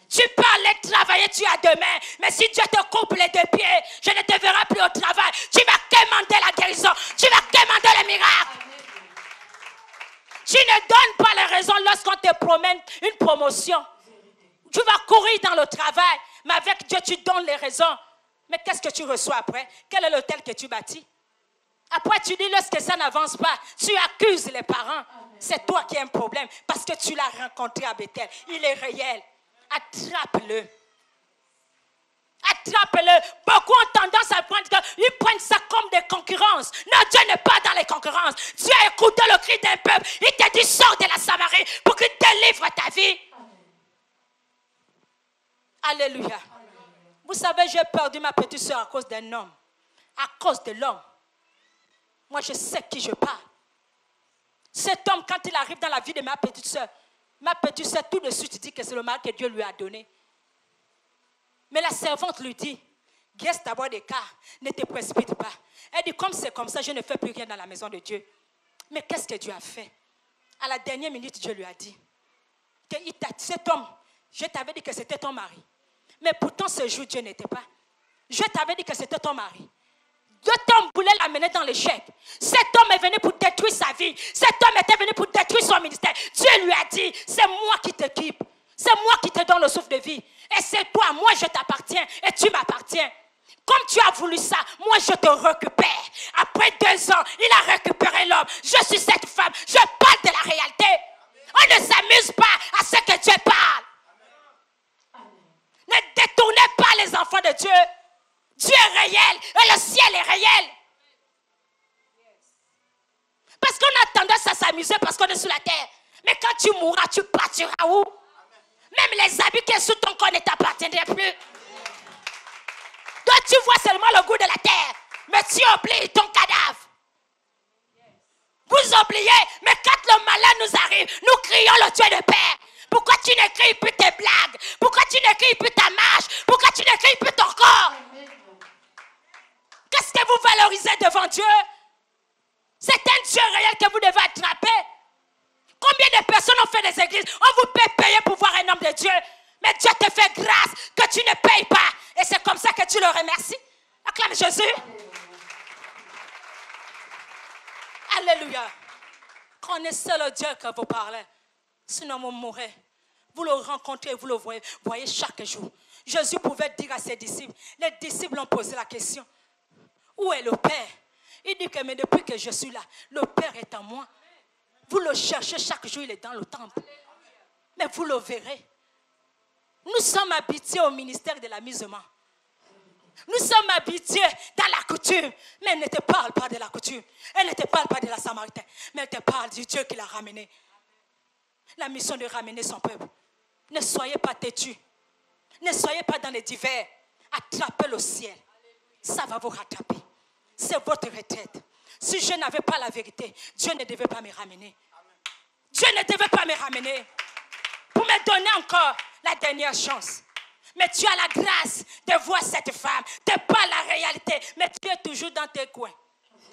Speaker 1: Tu peux aller travailler, tu as demain. Mais si Dieu te coupe les deux pieds, je ne te verrai plus au travail. Tu vas demander la guérison. Tu vas demander le miracle. Tu ne donnes pas les raisons lorsqu'on te promène une promotion. Tu vas courir dans le travail. Mais avec Dieu, tu donnes les raisons. Mais qu'est-ce que tu reçois après? Quel est l'hôtel que tu bâtis? Après, tu dis, lorsque ça n'avance pas, tu accuses les parents. C'est toi qui as un problème parce que tu l'as rencontré à Bethel. Il est réel. Attrape-le. Attrape-le. Beaucoup ont tendance à prendre, ils prennent ça comme des concurrences. Non, Dieu n'est pas dans les concurrences. Dieu a écouté le cri d'un peuple. Il t'a dit, sors de la Samarie pour qu'il délivre ta vie. Alléluia. Vous savez, j'ai perdu ma petite soeur à cause d'un homme. À cause de l'homme. Moi, je sais qui je parle. Cet homme, quand il arrive dans la vie de ma petite soeur, tout de suite dit que c'est le mal que Dieu lui a donné. Mais la servante lui dit, guesse d'abord des cas, ne te précipite pas. Elle dit, comme c'est comme ça, je ne fais plus rien dans la maison de Dieu. Mais qu'est-ce que Dieu a fait? À la dernière minute, Dieu lui a dit, que cet homme, je t'avais dit que c'était ton mari. Mais pourtant, ce jour, Dieu n'était pas. Je t'avais dit que c'était ton mari. Cet homme voulait l'amener dans l'échec. Cet homme est venu pour détruire sa vie. Cet homme était venu pour détruire son ministère. Dieu lui a dit, c'est moi qui t'équipe. C'est moi qui te donne le souffle de vie. Et c'est toi, moi je t'appartiens et tu m'appartiens. Comme tu as voulu ça, moi je te récupère. Après 2 ans, il a récupéré l'homme. Je suis cette femme. Je parle de la réalité. On ne s'amuse pas à ce que Dieu parle. Ne détournez pas les enfants de Dieu. Dieu est réel et le ciel est réel. Parce qu'on a tendance à s'amuser parce qu'on est sur la terre. Mais quand tu mourras, tu partiras où? Même les habits qui sont sous ton corps ne t'appartiendraient plus. Donc tu vois seulement le goût de la terre. Mais tu oublies ton cadavre. Vous oubliez, mais quand le malin nous arrive, nous crions le Dieu de paix. Pourquoi tu n'écris plus tes blagues? Pourquoi tu n'écris plus ta marche? Pourquoi tu n'écris plus ton corps? Qu'est-ce que vous valorisez devant Dieu? C'est un Dieu réel que vous devez attraper. Combien de personnes ont fait des églises? On vous peut payer pour voir un homme de Dieu. Mais Dieu te fait grâce que tu ne payes pas. Et c'est comme ça que tu le remercies. Acclame Jésus. Alléluia. Connaissez le Dieu que vous parlez. Sinon vous mourrez. Vous le rencontrez, vous le voyez chaque jour. Jésus pouvait dire à ses disciples. Les disciples ont posé la question. Où est le Père? Il dit que mais depuis que je suis là, le Père est en moi. Vous le cherchez chaque jour, il est dans le temple. Mais vous le verrez. Nous sommes habitués au ministère de l'amusement. Nous sommes habitués dans la coutume. Mais elle ne te parle pas de la coutume. Elle ne te parle pas de la Samaritaine. Mais elle te parle du Dieu qui l'a ramené. la mission de ramener son peuple. Ne soyez pas têtus. Ne soyez pas dans les divers. Attrapez le ciel. Ça va vous rattraper. C'est votre retraite. Si je n'avais pas la vérité, Dieu ne devait pas me ramener. Dieu ne devait pas me ramener. Pour me donner encore la dernière chance. Mais tu as la grâce de voir cette femme. Tu n'es pas la réalité. Mais tu es toujours dans tes coins.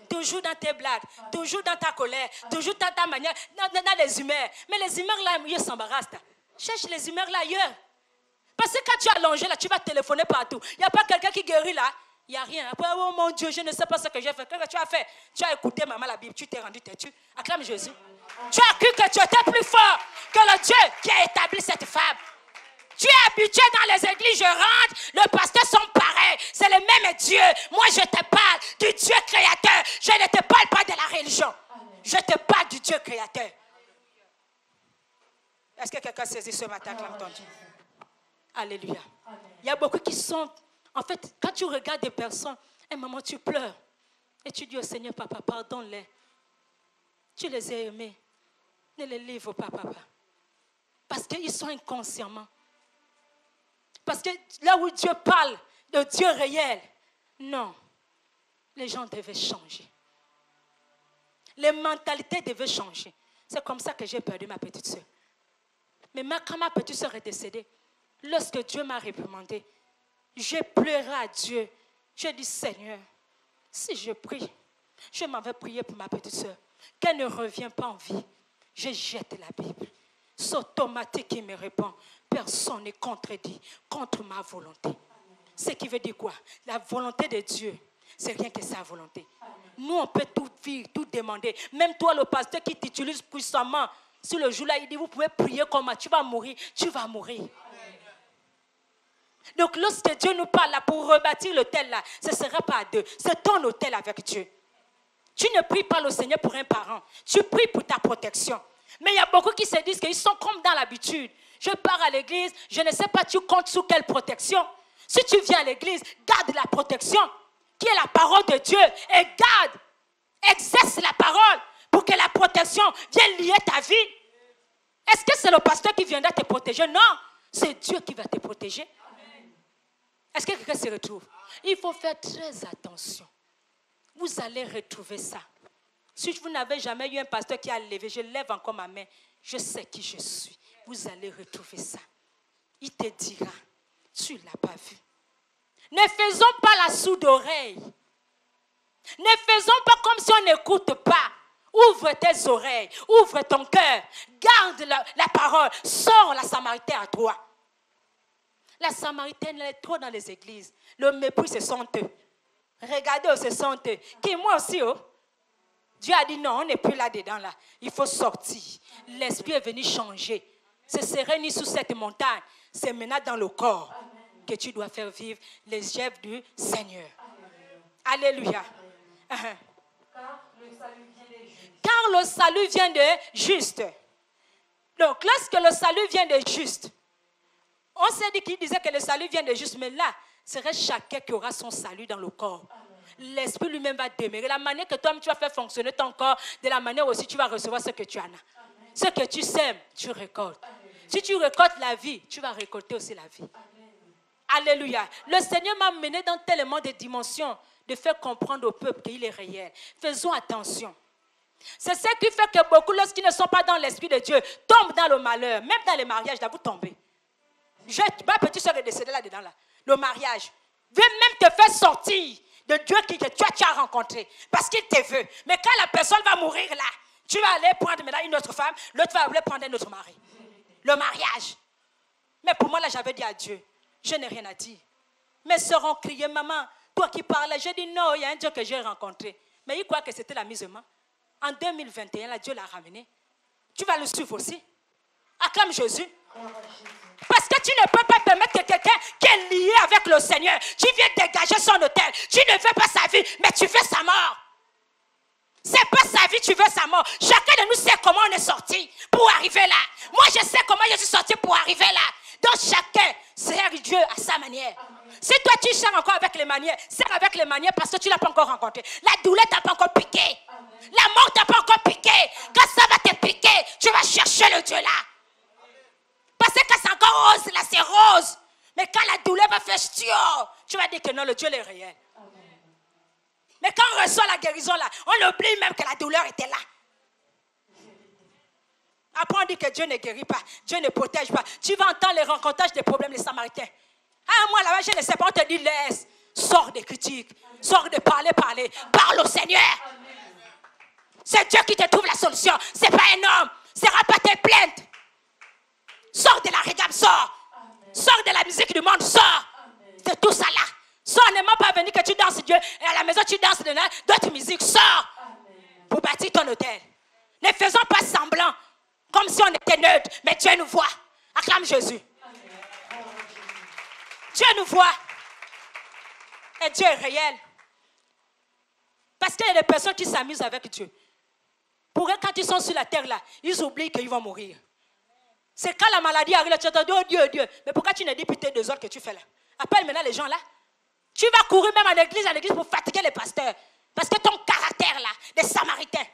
Speaker 1: Toujours dans tes blagues. Toujours dans ta colère. Toujours dans ta manière. Dans les humeurs. Mais les humeurs là, ils s'embarrassent. Cherche les humeurs là ailleurs. Parce que quand tu es allongé là, tu vas téléphoner partout. Il n'y a pas quelqu'un qui guérit là. Il n'y a rien. Après, oh mon Dieu, je ne sais pas ce que j'ai fait. Qu'est-ce que tu as fait? Tu as écouté maman la Bible. Tu t'es rendu têtu. Acclame Jésus. Tu as cru que tu étais plus fort que le Dieu qui a établi cette femme. Tu es habitué dans les églises, je rentre, le pasteur sont pareils, c'est le même Dieu. Moi, je te parle du Dieu créateur. Je ne te parle pas de la religion. Je te parle du Dieu créateur. Est-ce que quelqu'un saisit ce matin, acclame ton Dieu? Alléluia. Il y a beaucoup qui sont... En fait, quand tu regardes des personnes, un moment tu pleures. Et tu dis au Seigneur, papa, pardonne-les. Tu les as aimés. Ne les livre pas, papa. Parce qu'ils sont inconsciemment. Parce que là où Dieu parle de Dieu réel, non, les gens devaient changer. Les mentalités devaient changer. C'est comme ça que j'ai perdu ma petite soeur. Mais quand ma petite soeur est décédée, lorsque Dieu m'a réprimandé, j'ai pleuré à Dieu. J'ai dit, Seigneur, si je prie, je m'en vais prier pour ma petite soeur, qu'elle ne revienne pas en vie. Je jette la Bible. C'est automatique qui me répond. Personne n'est contredit contre ma volonté. Ce qui veut dire quoi? La volonté de Dieu, c'est rien que sa volonté. Nous, on peut tout vivre, tout demander. Même toi, le pasteur qui t'utilise puissamment, sur le jour-là, il dit, vous pouvez prier comme moi. Tu vas mourir, tu vas mourir. Donc, lorsque Dieu nous parle là, pour rebâtir l'autel là, ce ne sera pas à deux. C'est ton autel avec Dieu. Tu ne pries pas le Seigneur pour un parent. Tu pries pour ta protection. Mais il y a beaucoup qui se disent qu'ils sont comme dans l'habitude. Je pars à l'église, je ne sais pas tu comptes sous quelle protection. Si tu viens à l'église, garde la protection, qui est la parole de Dieu. Et garde, exerce la parole pour que la protection vienne lier ta vie. Est-ce que c'est le pasteur qui viendra te protéger? Non, c'est Dieu qui va te protéger. Est-ce que quelqu'un se retrouve? Il faut faire très attention. Vous allez retrouver ça. Si vous n'avez jamais eu un pasteur qui a levé, je lève encore ma main, je sais qui je suis. Vous allez retrouver ça. Il te dira, tu ne l'as pas vu. Ne faisons pas la sourde oreille. Ne faisons pas comme si on n'écoute pas. Ouvre tes oreilles, ouvre ton cœur, garde la parole, sors la Samaritaine à toi. La Samaritaine, elle est trop dans les églises. Le mépris, ce sont eux. Regardez, ce sont eux. Qui moi aussi, oh. Dieu a dit non, on n'est plus là-dedans. Là. Il faut sortir. L'esprit est venu changer. Ce serait ni sous cette montagne. C'est maintenant dans le corps que tu dois faire vivre les œuvres du Seigneur. Alléluia. Car le salut vient de juste. Donc, lorsque le salut vient de juste, on s'est dit qu'il disait que le salut vient de juste, mais là, serait chacun qui aura son salut dans le corps. L'esprit lui-même va demeurer. La manière que toi tu vas faire fonctionner ton corps, de la manière aussi tu vas recevoir ce que tu en as. Ce que tu sèmes, tu récoltes. Si tu récoltes la vie, tu vas récolter aussi la vie. Alléluia. Le Seigneur m'a mené dans tellement de dimensions de faire comprendre au peuple qu'il est réel. Faisons attention. C'est ce qui fait que beaucoup, lorsqu'ils ne sont pas dans l'esprit de Dieu, tombent dans le malheur. Même dans les mariages, là, vous tombez. Ma petite soeur est décédée là-dedans. Là. Le mariage veut même te faire sortir de Dieu que toi tu as rencontré. Parce qu'il te veut. Mais quand la personne va mourir là, tu vas aller prendre maintenant une autre femme, l'autre va aller prendre un autre mari. Le mariage. Mais pour moi là, j'avais dit à Dieu, je n'ai rien à dire. Mes soeurs ont crié, maman, toi qui parlais. J'ai dit non, il y a un Dieu que j'ai rencontré. Mais il croit que c'était la mise en main. En 2021, là, Dieu l'a ramené. Tu vas le suivre aussi. Acclame Jésus. Parce que tu ne peux pas permettre que quelqu'un qui est lié avec le Seigneur, tu viens dégager son autel. Tu ne veux pas sa vie, mais tu veux sa mort. C'est pas sa vie, tu veux sa mort. Chacun de nous sait comment on est sorti pour arriver là. Moi, je sais comment je suis sorti pour arriver là. Donc, chacun sert Dieu à sa manière. Si toi, tu sers encore avec les manières, sers avec les manières parce que tu ne l'as pas encore rencontré. La douleur t'a pas encore piqué. La mort t'a pas encore piqué. Quand ça va te piquer,
Speaker 4: piquer, tu vas chercher le Dieu là. Parce que quand c'est encore rose, là c'est rose. Mais quand la douleur va faire tu vas dire que non, le Dieu est réel. Mais quand on reçoit la guérison là, on oublie même que la douleur était là. Après on dit que Dieu ne guérit pas, Dieu ne protège pas. Tu vas entendre les rencontrages des problèmes des Samaritains. Ah moi là-bas je ne sais pas, on te dit laisse, sors des critiques, sors de parler, parle au Seigneur. C'est Dieu qui te trouve la solution, c'est pas un homme, c'est pas tes plaintes. Sors de la régame, sors. Sors de la musique du monde, sors. C'est tout ça là. Sors, n'est même pas venu que tu danses Dieu et à la maison tu danses d'autres musiques, sors. Pour bâtir ton hôtel. Ne faisons pas semblant. Comme si on était neutre, mais Dieu nous voit. Acclame Jésus. Dieu nous voit. Et Dieu est réel. Parce qu'il y a des personnes qui s'amusent avec Dieu. Pour eux, quand ils sont sur la terre là, ils oublient qu'ils vont mourir. C'est quand la maladie arrive, tu entends, oh Dieu, Dieu. Mais pourquoi tu ne dis plus tes 2 autres que tu fais là? Appelle maintenant les gens là. Tu vas courir même en église pour fatiguer les pasteurs. Parce que ton caractère là, des Samaritains.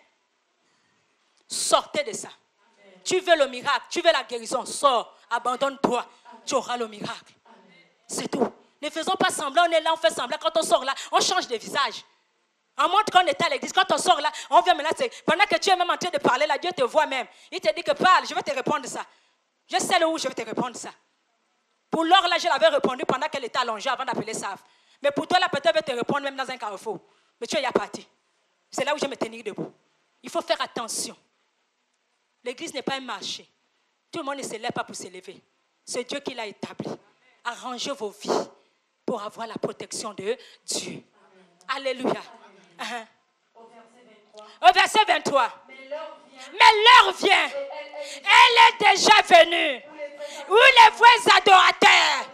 Speaker 4: Sortez de ça. Tu veux le miracle, tu veux la guérison, sors, abandonne-toi, tu auras le miracle. C'est tout. Ne faisons pas semblant, on est là, on fait semblant. Quand on sort là, on change de visage. On montre qu'on était à l'église. Quand on sort là, on vient maintenant. Pendant que tu es même en train de parler là, Dieu te voit même. Il te dit que parle, je vais te répondre ça. Je sais où je vais te répondre ça. Pour Laure là, je l'avais répondu pendant qu'elle était allongée avant d'appeler Saf. Mais pour toi là, peut-être je vais te répondre même dans un carrefour. Mais tu es parti. C'est là où je vais me tenir debout. Il faut faire attention. L'église n'est pas un marché. Tout le monde ne se lève pas pour s'élever. C'est Dieu qui l'a établi. Arrangez vos vies pour avoir la protection de Dieu. Amen. Alléluia. Au verset 23. Mais l'heure vient. Elle est déjà venue. Où les vrais adorateurs,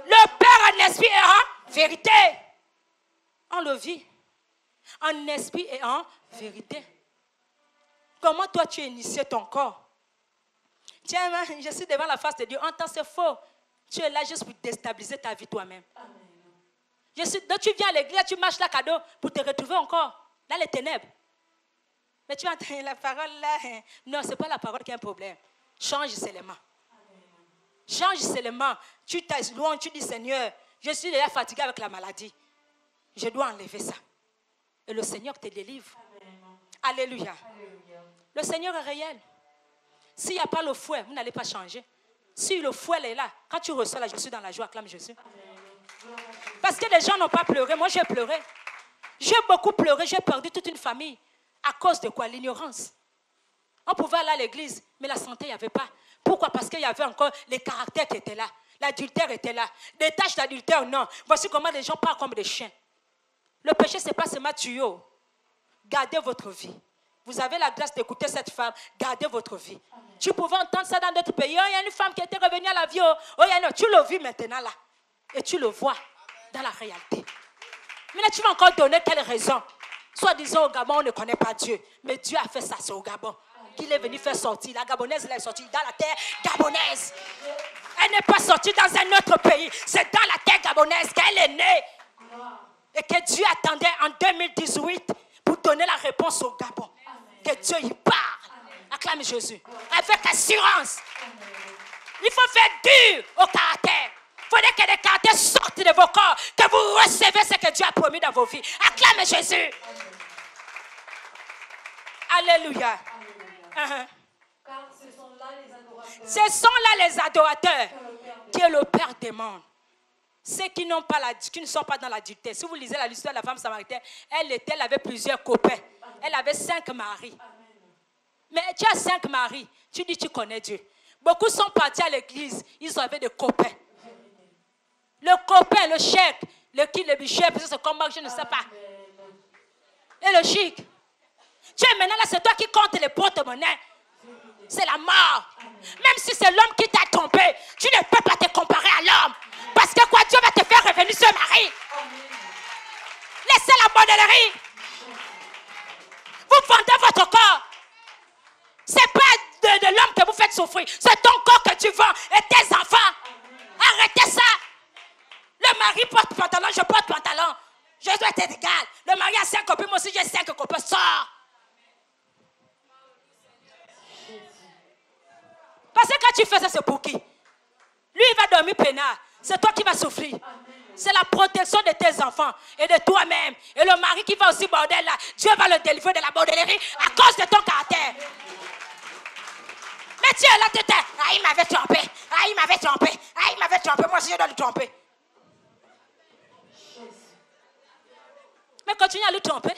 Speaker 4: le Père en esprit et en vérité. On le vit. En esprit et en vérité. Comment toi tu as initié ton corps? Tiens, je suis devant la face de Dieu. Entends, c'est faux. Tu es là juste pour déstabiliser ta vie toi-même. Donc tu viens à l'église, tu marches là cadeau pour te retrouver encore dans les ténèbres. Mais tu entends la parole là. Non, ce n'est pas la parole qui est un problème. Change seulement. Change seulement. Tu t'es loin, tu dis Seigneur, je suis déjà fatigué avec la maladie. Je dois enlever ça. Et le Seigneur te délivre. Alléluia. Le Seigneur est réel. S'il n'y a pas le fouet, vous n'allez pas changer. Si le fouet est là, quand tu reçois là, je suis dans la joie, acclame Jésus. Parce que les gens n'ont pas pleuré. Moi, j'ai pleuré. J'ai beaucoup pleuré. J'ai perdu toute une famille. À cause de quoi? L'ignorance. On pouvait aller à l'église, mais la santé, il n'y avait pas. Pourquoi? Parce qu'il y avait encore les caractères qui étaient là. L'adultère était là. Des tâches d'adultère, non. Voici comment les gens parlent comme des chiens. Le péché, ce n'est pas seulement tuyau. Gardez votre vie. Vous avez la grâce d'écouter cette femme. Gardez votre vie. Amen. Tu pouvais entendre ça dans d'autres pays. Oh, il y a une femme qui était revenue à la vie. Oh, tu le vis maintenant là. Et tu le vois dans la réalité. Mais là, tu vas encore donner quelle raison? Soit disant au Gabon, on ne connaît pas Dieu. Mais Dieu a fait ça, c'est au Gabon. Qu'il est venu faire sortir. La Gabonaise, elle est sortie dans la terre gabonaise. Elle n'est pas sortie dans un autre pays. C'est dans la terre gabonaise qu'elle est née. Et que Dieu attendait en 2018 pour donner la réponse au Gabon. Que Dieu y parle. Acclame Jésus. Avec assurance. Il faut faire dur au caractère. Il faudrait que les caractères sortent de vos corps. Que vous recevez ce que Dieu a promis dans vos vies. Acclame Jésus. Alléluia.
Speaker 2: Car ce sont là les adorateurs.
Speaker 4: Ce sont là les adorateurs qui est le Père des mondes. Ceux qui ne sont pas dans l'adultère. Si vous lisez l'histoire de la femme samaritaine, elle avait plusieurs copains. Elle avait 5 maris. Mais tu as 5 maris. Tu dis tu connais Dieu. Beaucoup sont partis à l'église. Ils avaient des copains. Le copain, le chèque, le bichette, c'est comme je ne sais pas. Et le chic. Tu es maintenant là, c'est toi qui comptes les porte-monnaies. C'est la mort. Même si c'est l'homme qui t'a trompé, tu ne peux pas te comparer à l'homme. Parce que quoi, Dieu va te faire revenir ce mari. Laissez la bordellerie. Vous vendez votre corps. C'est pas de l'homme que vous faites souffrir. C'est ton corps que tu vends et tes enfants. Arrêtez ça. Le mari porte pantalon, je porte pantalon. Je dois être égal. Le mari a 5 copines, moi aussi j'ai 5 copains. Sors. Parce que quand tu fais ça, c'est pour qui? Lui, il va dormir peinard. C'est toi qui vas souffrir. C'est la protection de tes enfants et de toi-même. Et le mari qui va aussi bordel là, Dieu va le délivrer de la bordellerie à cause de ton caractère. Mais tu es là, tu t'es. Ah, il m'avait trompé. Ah, il m'avait trompé. Ah, il m'avait trompé. Moi aussi, je dois le tromper. Mais continue à le tromper.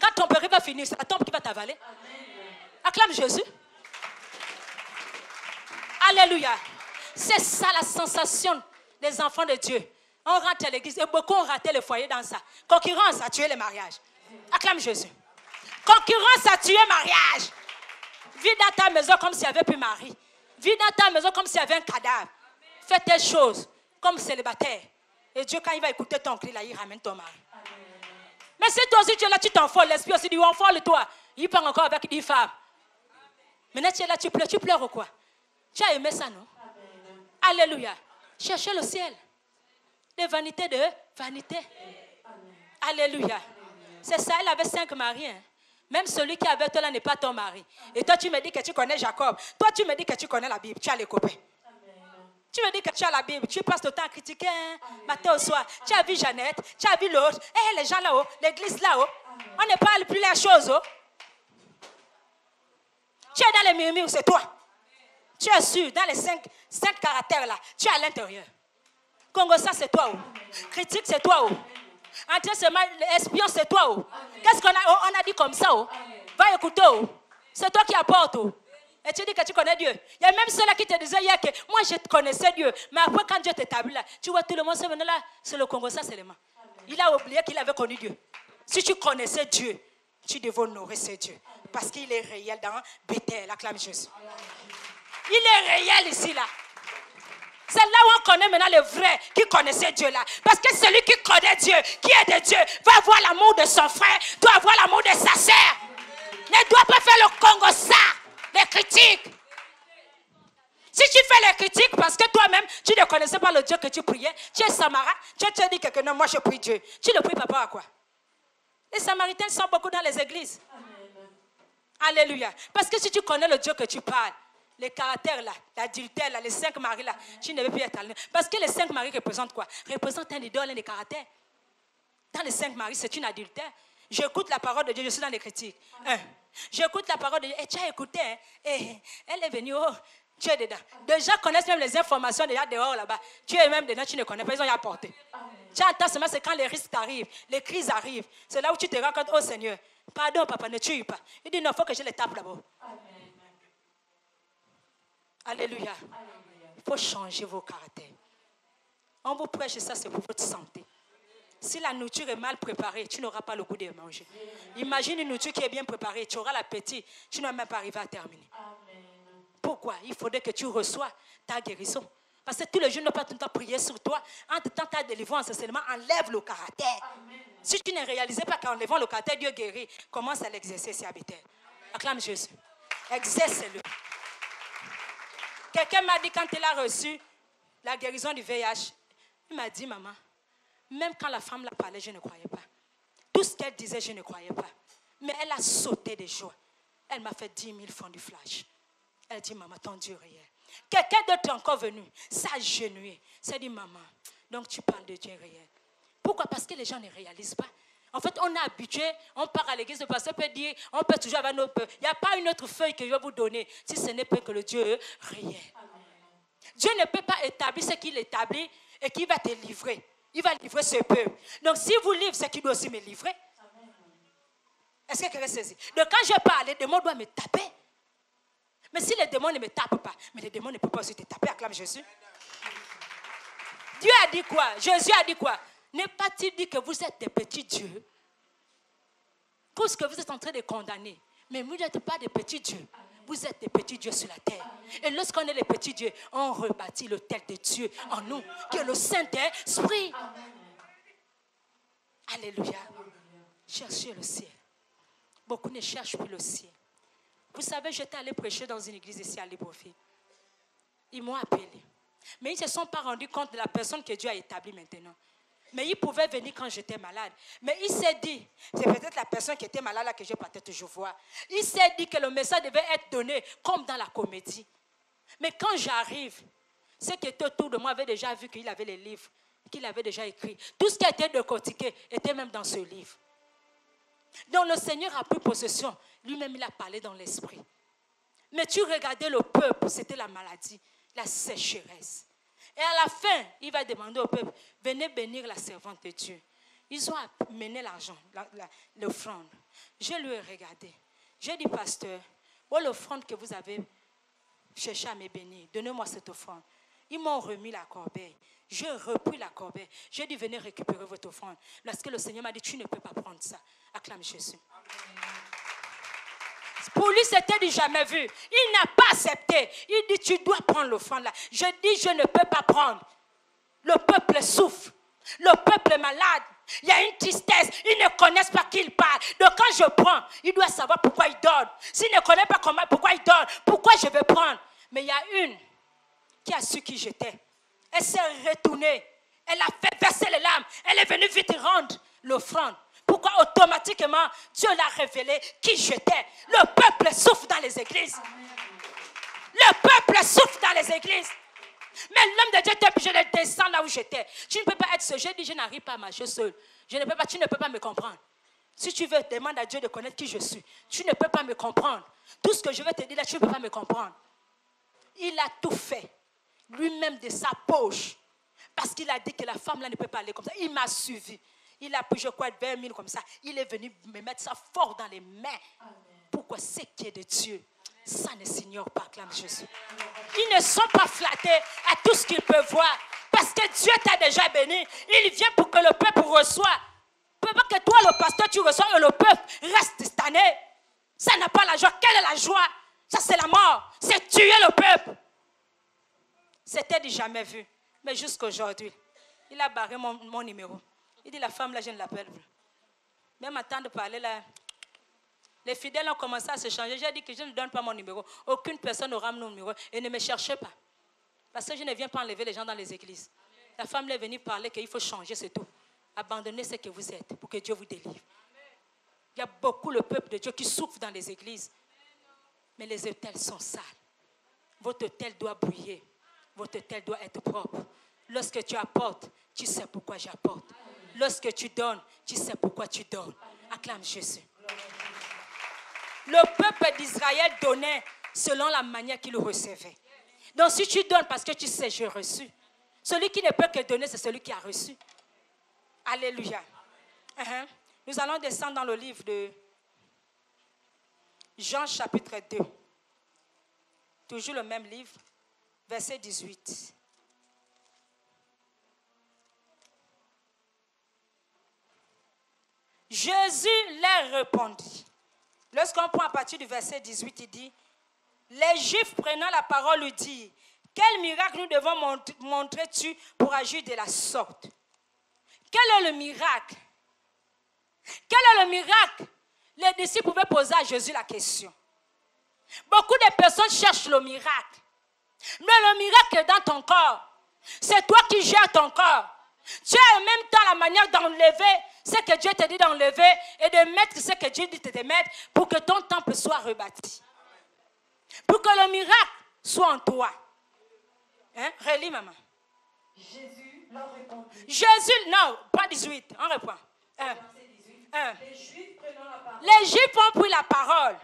Speaker 4: Quand ton père va finir, c'est la tombe qui va t'avaler. Acclame Jésus. Alléluia. C'est ça la sensation des enfants de Dieu. On rentre à l'église et beaucoup ont raté le foyer dans ça. Concurrence a tué le mariage. Acclame Jésus. Concurrence a tué le mariage. Vis dans ta maison comme s'il n'y avait plus mari. Vis dans ta maison comme s'il y avait un cadavre. Fais tes choses comme célibataire. Et Dieu, quand il va écouter ton cri, là, il ramène ton mari. Mais si toi aussi tu es là, tu t'enfoles, l'esprit aussi dit, enfoles-toi. Il part encore avec 10 femmes. Maintenant tu es là, tu pleures ou quoi? Tu as aimé ça, non? Alléluia. Cherchez le ciel. Des vanités de vanité. Alléluia. C'est ça, elle avait 5 maris. Hein. Même celui qui avait toi là n'est pas ton mari. Et toi tu me dis que tu connais Jacob. Toi tu me dis que tu connais la Bible. Tu as les copains. Tu me dis que tu as la Bible, tu passes le temps à critiquer, hein, matin au soir. Tu as vu Jeannette, tu as vu l'autre, les gens là-haut, l'église là-haut. On ne parle plus les choses. Oh. Tu es dans les murmures, c'est toi. Tu es sûr, dans les 5 caractères là, tu es à l'intérieur. Congo, ça c'est toi. Oh. Critique, c'est toi. Oh. Espion, c'est toi. Oh. Qu'est-ce qu'on a, on a dit comme ça? Oh. Va écouter. Oh. C'est toi qui apportes. Oh. Et tu dis que tu connais Dieu. Il y a même ceux-là qui te disaient hier que moi je connaissais Dieu. Mais après quand Dieu t'établit là, tu vois tout le monde se venait là, c'est le Congo, ça seulement. Il a oublié qu'il avait connu Dieu. Si tu connaissais Dieu, tu devais honorer ce Dieu. Parce qu'il est réel dans Bethel, acclame Jésus. Il est réel ici là. C'est là où on connaît maintenant le vrai qui connaissait Dieu là. Parce que celui qui connaît Dieu, qui est de Dieu, va avoir l'amour de son frère, doit avoir l'amour de sa sœur. Ne doit pas faire le Congo ça. Les critiques. Si tu fais les critiques parce que toi-même, tu ne connaissais pas le Dieu que tu priais, tu es Samara, tu te dis que non, moi je prie Dieu. Tu le pries papa à quoi? Les Samaritains sont beaucoup dans les églises. Amen. Alléluia. Parce que si tu connais le Dieu que tu parles, les caractères là, l'adultère là, les 5 maris là, tu ne veux plus être allé. Parce que les 5 maris représentent quoi? Représentent un idole, un des caractères. Dans les 5 maris, c'est une adultère. J'écoute la parole de Dieu, je suis dans les critiques. J'écoute la parole de Dieu. Et tu as écouté, hein? Elle est venue, oh, tu es dedans. Des gens connaissent même les informations déjà dehors là-bas. Tu es même dedans, tu ne connais pas, ils ont y apporté. Tu entends seulement, c'est quand les risques arrivent, les crises arrivent. C'est là où tu te rends compte, oh Seigneur, pardon papa, ne tue pas. Il dit non, il faut que je les tape là-bas. Alléluia. Il faut changer vos caractères. On vous prêche ça, c'est pour votre santé. Si la nourriture est mal préparée, tu n'auras pas le goût de manger. Imagine une nourriture qui est bien préparée, tu auras l'appétit, tu ne vas même pas arriver à terminer. Amen. Pourquoi? Il faudrait que tu reçois ta guérison. Parce que tous les jours, ne pas tout le temps prier sur toi. En temps, ta délivrance, seulement enlève le caractère. Amen. Si tu ne réalisais pas qu'en enlevant le caractère, Dieu guérit, commence à l'exercer si à Bethel. Acclame Jésus. Exerce-le. Quelqu'un m'a dit quand il a reçu la guérison du VIH, il m'a dit, maman, même quand la femme l'a parlé, je ne croyais pas. Tout ce qu'elle disait, je ne croyais pas. Mais elle a sauté de joie. Elle m'a fait 10 000 francs du flash. Elle dit, maman, ton Dieu est réel. Quelqu'un d'autre est encore venu, s'agenouiller. C'est dit, maman, donc tu parles de Dieu réel. Pourquoi? Parce que les gens ne réalisent pas. En fait, on est habitué, on part à l'église, le pasteur peut dire, on peut toujours avoir nos peurs. Il n'y a pas une autre feuille que je vais vous donner si ce n'est pas que le Dieu réel. Amen. Dieu ne peut pas établir ce qu'il établit et qu'il va te livrer. Il va livrer ce peuple. Donc, si vous livrez, c'est qu'il doit aussi me livrer. Amen. Est-ce que quelqu'un saisit? Donc, quand je parle, les démons doivent me taper. Mais si les démons ne me tapent pas, mais les démons ne peuvent pas aussi te taper, acclame Jésus. Dieu a dit quoi? Jésus a dit quoi? N'est pas-il dit que vous êtes des petits dieux? Qu'est-ce que vous êtes en train de condamner? Mais vous n'êtes pas des petits dieux. Vous êtes des petits dieux sur la terre. Et lorsqu'on est les petits dieux, on rebâtit le tel de Dieu en nous, qui est le Saint-Esprit. Alléluia. Cherchez le ciel. Beaucoup ne cherchent plus le ciel. Vous savez, j'étais allé prêcher dans une église ici à Libreville. Ils m'ont appelé. Mais ils ne se sont pas rendus compte de la personne que Dieu a établie maintenant. Mais ils pouvaient venir quand j'étais malade. Mais il s'est dit, c'est peut-être la personne qui était malade là que je partais toujours voir. Il s'est dit que le message devait être donné comme dans la comédie. Mais quand j'arrive, ceux qui étaient autour de moi avaient déjà vu qu'il avait les livres, qu'il avait déjà écrits. Tout ce qui a été décortiqué était même dans ce livre. Donc le Seigneur a pris possession. Lui-même, il a parlé dans l'esprit. Mais tu regardais le peuple, c'était la maladie, la sécheresse. Et à la fin, il va demander au peuple, venez bénir la servante de Dieu. Ils ont amené l'argent, l'offrande. Je lui ai regardé. J'ai dit, pasteur, l'offrande que vous avez cherché à me bénir, donnez-moi cette offrande. Ils m'ont remis la corbeille. J'ai repris la corbeille. J'ai dit, venez récupérer votre offrande. Lorsque le Seigneur m'a dit, tu ne peux pas prendre ça. Acclame Jésus. Pour lui, c'était du jamais vu. Il n'a pas accepté. Il dit, tu dois prendre l'offrande là. Je dis, je ne peux pas prendre. Le peuple souffre. Le peuple est malade. Il y a une tristesse. Ils ne connaissent pas qui il parle. Donc quand je prends, il doit savoir pourquoi il donne. S'il ne connaît pas comment, pourquoi il donne, pourquoi je vais prendre. Mais il y a une qui a su qui j'étais. Elle s'est retournée. Elle a fait verser les larmes. Elle est venue vite rendre l'offrande. Pourquoi automatiquement Dieu l'a révélé qui j'étais. Le peuple souffre dans les églises. Le peuple souffre dans les églises. Mais l'homme de Dieu était obligé de descendre là où j'étais. Tu ne peux pas être seul. J'ai dit, je n'arrive pas à marcher seul. Je ne peux pas, tu ne peux pas me comprendre. Si tu veux, demande à Dieu de connaître qui je suis. Tu ne peux pas me comprendre. Tout ce que je vais te dire là, tu ne peux pas me comprendre. Il a tout fait. Lui-même de sa poche. Parce qu'il a dit que la femme là ne peut pas aller comme ça. Il m'a suivi. Il a pris, je crois, 20 000 comme ça. Il est venu me mettre ça fort dans les mains. Amen. Pourquoi ce qui est de Dieu, ça ne s'ignore pas, acclame Jésus. Ils ne sont pas flattés à tout ce qu'ils peuvent voir. Parce que Dieu t'a déjà béni. Il vient pour que le peuple reçoive. Peu que toi, le pasteur, tu reçois et le peuple reste stagné. Ça n'a pas la joie. Quelle est la joie? Ça, c'est la mort. C'est tuer le peuple. C'était du jamais vu. Mais jusqu'à aujourd'hui, il a barré mon numéro. Il dit, la femme là, je ne l'appelle plus. Même à temps de parler là, les fidèles ont commencé à se changer. J'ai dit que je ne donne pas mon numéro. Aucune personne n'aura mon numéro. Et ne me cherchez pas. Parce que je ne viens pas enlever les gens dans les églises. La femme là est venue parler qu'il faut changer, c'est tout. Abandonnez ce que vous êtes pour que Dieu vous délivre. Il y a beaucoup le peuple de Dieu qui souffre dans les églises. Mais les autels sont sales. Votre autel doit briller. Votre autel doit être propre. Lorsque tu apportes, tu sais pourquoi j'apporte. Lorsque tu donnes, tu sais pourquoi tu donnes. Acclame Jésus. Le peuple d'Israël donnait selon la manière qu'il recevait. Donc si tu donnes parce que tu sais, j'ai reçu. Celui qui ne peut que donner, c'est celui qui a reçu. Alléluia. Nous allons descendre dans le livre de Jean chapitre 2. Toujours le même livre, verset 18. Jésus leur répondit. Lorsqu'on prend à partir du verset 18, il dit, les Juifs prenant la parole lui disent, quel miracle nous devons montrer-tu pour agir de la sorte? Quel est le miracle? Quel est le miracle? Les disciples pouvaient poser à Jésus la question. Beaucoup de personnes cherchent le miracle. Mais le miracle est dans ton corps. C'est toi qui gères ton corps. Tu as en même temps la manière d'enlever ce que Dieu te dit d'enlever et de mettre ce que Dieu dit de mettre pour que ton temple soit rebâti. Pour que le miracle soit en toi. Relis, maman.
Speaker 5: Jésus leur répondit.
Speaker 4: Jésus, non, pas 18, on reprend.
Speaker 5: Les Juifs prenant la parole.
Speaker 4: Les Juifs ont pris la parole.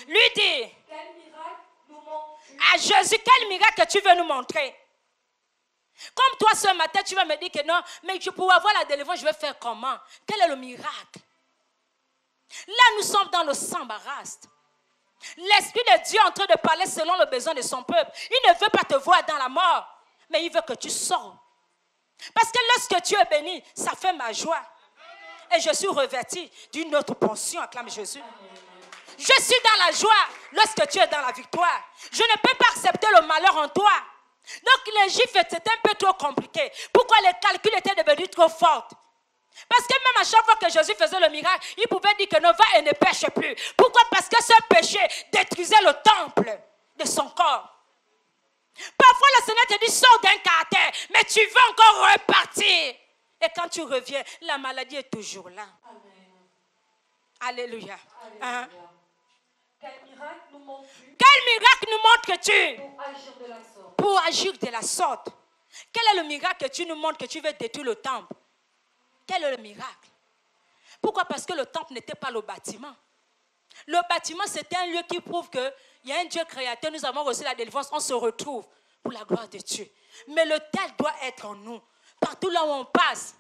Speaker 4: Lui dit,
Speaker 5: quel miracle nous montres-tu?
Speaker 4: à Jésus, quel miracle tu veux nous montrer? Comme toi ce matin, tu vas me dire que non, mais pour avoir la délivrance, je vais faire comment? Quel est le miracle? Là, nous sommes dans le s'embarras. L'Esprit de Dieu est en train de parler selon le besoin de son peuple. Il ne veut pas te voir dans la mort, mais il veut que tu sors. Parce que lorsque tu es béni, ça fait ma joie. Et je suis revêti d'une autre pension, acclame Jésus. Je suis dans la joie lorsque tu es dans la victoire. Je ne peux pas accepter le malheur en toi. Donc les Juifs, c'était un peu trop compliqué. Pourquoi les calculs étaient devenus trop forts? Parce que même à chaque fois que Jésus faisait le miracle, il pouvait dire que non, va et ne pêche plus. Pourquoi? Parce que ce péché détruisait le temple de son corps. Parfois le Seigneur te dit, sors d'un caractère, mais tu veux encore repartir. Et quand tu reviens, la maladie est toujours là.
Speaker 5: Amen.
Speaker 4: Alléluia.
Speaker 5: Alléluia. Quel miracle nous montres-tu
Speaker 4: Quel miracle nous montres-tu
Speaker 5: pour agir de la sorte?
Speaker 4: pour agir de la sorte? Quel est le miracle que tu nous montres que tu veux détruire le temple? Quel est le miracle? Pourquoi? Parce que le temple n'était pas le bâtiment. Le bâtiment, c'était un lieu qui prouve qu'il y a un Dieu créateur. Nous avons reçu la délivrance. On se retrouve pour la gloire de Dieu. Mais l'autel doit être en nous. Partout là où on passe.